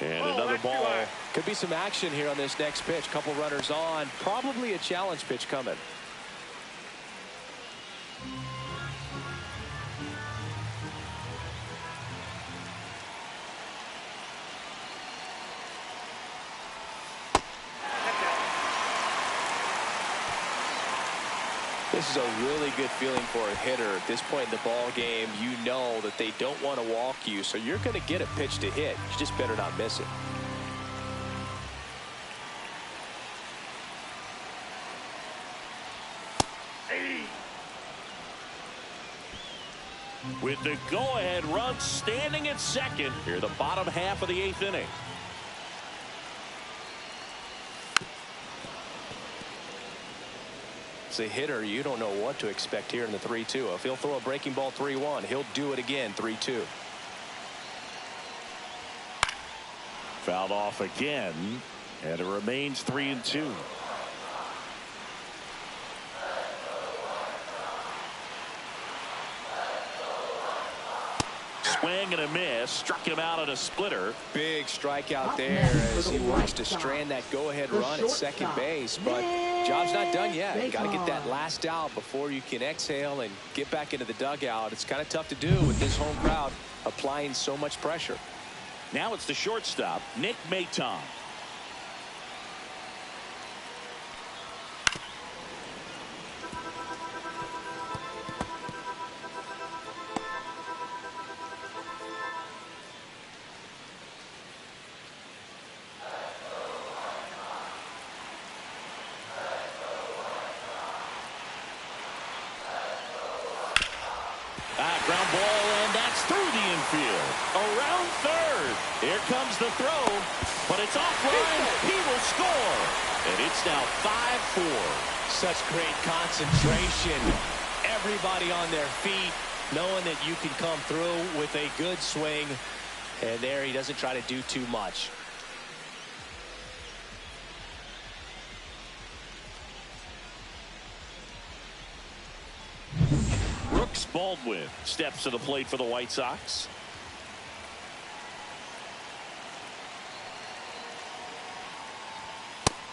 And another ball.
Could be some action here on this next pitch. Couple runners on. Probably a challenge pitch coming. This is a really good feeling for a hitter at this point in the ball game. You know that they don't want to walk you, so you're going to get a pitch to hit. You just better not miss it.
With the go-ahead run standing at second here, the bottom half of the 8th inning.
As a hitter, you don't know what to expect here in the 3-2. If he'll throw a breaking ball 3-1, he'll do it again 3-2.
Fouled off again, and it remains 3-2. Swing and a miss, struck him out on a splitter.
Big strikeout there as he works to strand that go-ahead run at second base, but job's not done yet. You got to get that last out before you can exhale and get back into the dugout. It's kind of tough to do with this home crowd applying so much pressure.
Now it's the shortstop, Nick Maton. Ground ball, and that's through the infield. Around third. Here comes the throw, but it's offline. He will score. And it's now 5-4.
Such great concentration. Everybody on their feet, knowing that you can come through with a good swing. And there he doesn't try to do too much.
Baldwin steps to the plate for the White Sox.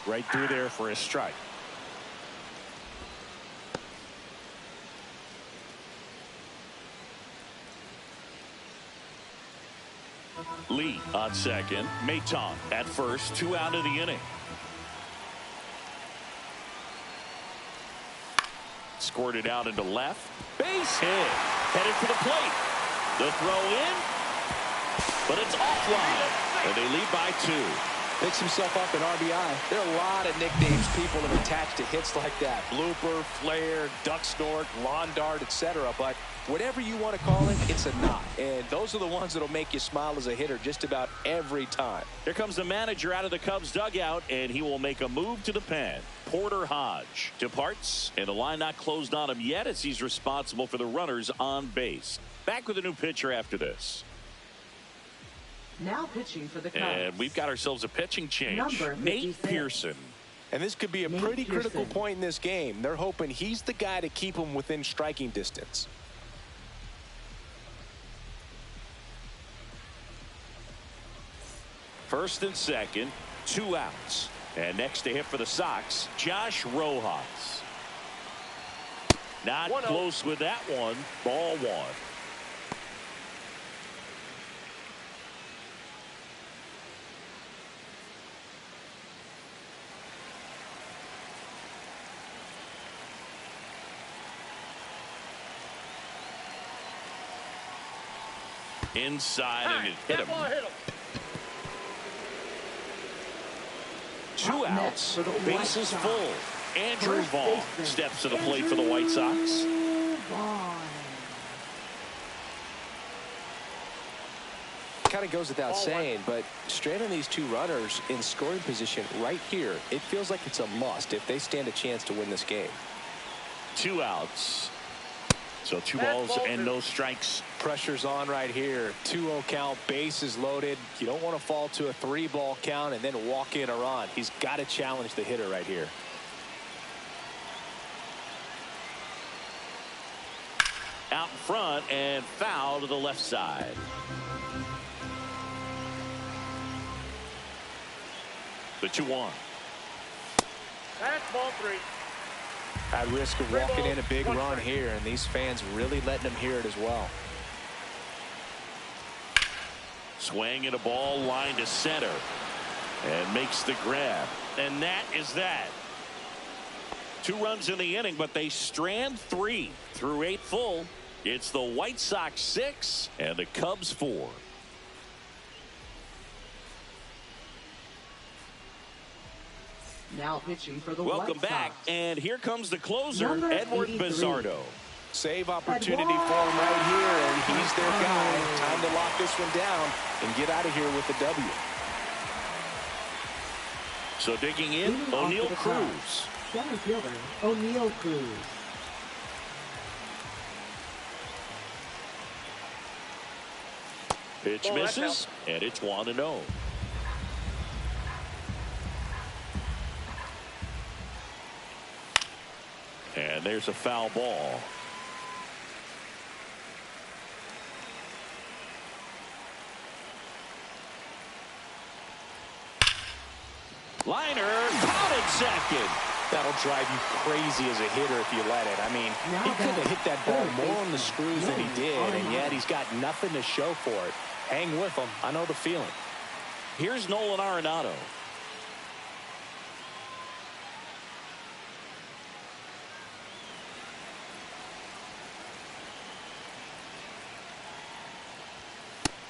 Right through there for a strike. Lee on second. Maton at first. 2 out of the inning. Squirted out into left. Base hit. Headed for the plate. The throw in. but it's offline, and they lead by 2.
Picks himself up an RBI. There are a lot of nicknames people have attached to hits like that. Blooper, flare, duck snort, lawn dart, etc. But whatever you want to call it, it's a knock. And those are the ones that'll make you smile as a hitter just about every time.
Here comes the manager out of the Cubs dugout, and he will make a move to the pen. Porter Hodge departs, and the line not closed on him yet as he's responsible for the runners on base. Back with a new pitcher after this.
Now pitching for the Cubs.
And we've got ourselves a pitching change.
Number 56.
Nate Pearson.
And this could be a pretty critical point in this game. They're hoping he's the guy to keep them within striking distance.
First and second, 2 outs. And next to hit for the Sox, Josh Rojas. Not close with that one. Ball 1. Inside, and it hit him. 2 outs, bases full. Andrew Vaughn steps to the plate for the White Sox.
Kind of goes without saying, but straight on these 2 runners in scoring position right here, it feels like it's a must if they stand a chance to win this game.
2 outs. So 2 balls and no strikes.
Pressure's on right here. 2-0 count, bases loaded. You don't want to fall to a 3-ball count and then walk in or on. He's got to challenge the hitter right here.
Out in front and foul to the left side. The 2-1.
That's ball 3.
At risk of walking in a big run here, and these fans really letting them hear it as well.
Swing and a ball line to center. And makes the grab. And that is that. 2 runs in the inning, but they strand 3 through 8 full. It's the White Sox 6 and the Cubs 4.
Now pitching for the
Welcome
White
back,
Sox.
and here comes the closer,
Number
Edward
83.
Bizzardo.
Save opportunity for him right here, and he's their guy. Time to lock this one down and get out of here with the W.
So digging in, O'Neal Cruz.
Center fielder, O'Neal Cruz.
Pitch misses, and it's 1-0. And there's a foul ball. Liner caught at second.
That'll drive you crazy as a hitter if you let it. I mean, he could have hit that ball more on the screws than he did, and yet he's got nothing to show for it. Hang with him. I know the feeling.
Here's Nolan Arenado.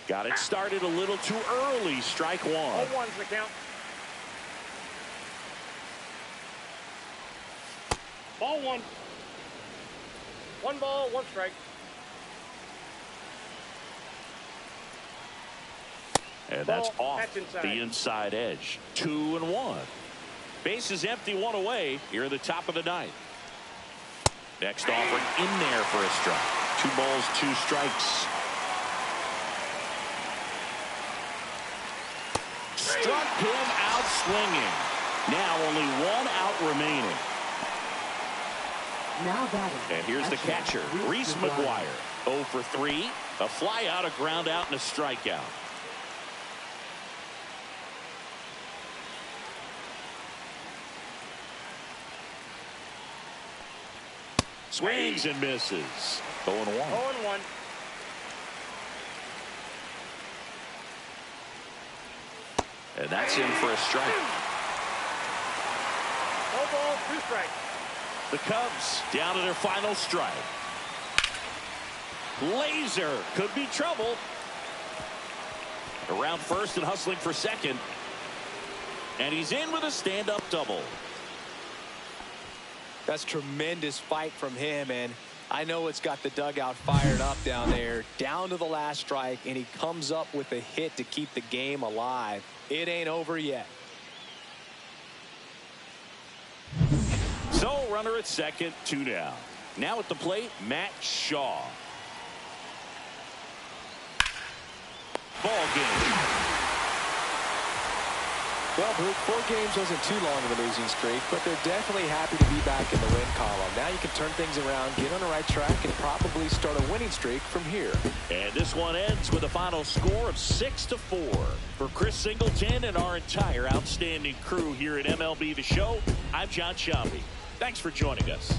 Got it started a little too early. Strike 1.
0-1's the count. Ball 1. 1 ball, 1 strike.
And that's off
That's
the inside edge. 2-1. Base is empty, 1 away here at the top of the 9th. Next offering in there for a strike. 2 balls, 2 strikes. Struck him out swinging. Now only 1 out remaining.
Now batting.
And here's the catcher, Reese McGuire. 0 for 3. A fly out, a ground out, and a strikeout. Swings and misses. 0-1.
0-1.
And that's in for a strike.
0 ball, 2 strikes.
The Cubs down to their final strike. Laser could be trouble. Around first and hustling for second. And he's in with a stand-up double.
That's tremendous fight from him, and I know it's got the dugout fired up down there. Down to the last strike, and he comes up with a hit to keep the game alive. It ain't over yet.
So runner at second, 2 down. Now at the plate, Matt Shaw. Ball game.
Well, Bruce, 4 games wasn't too long of a losing streak, but they're definitely happy to be back in the win column. Now you can turn things around, get on the right track, and probably start a winning streak from here.
And this one ends with a final score of 6-4. For Chris Singleton and our entire outstanding crew here at MLB The Show, I'm John Sciambi. Thanks for joining us.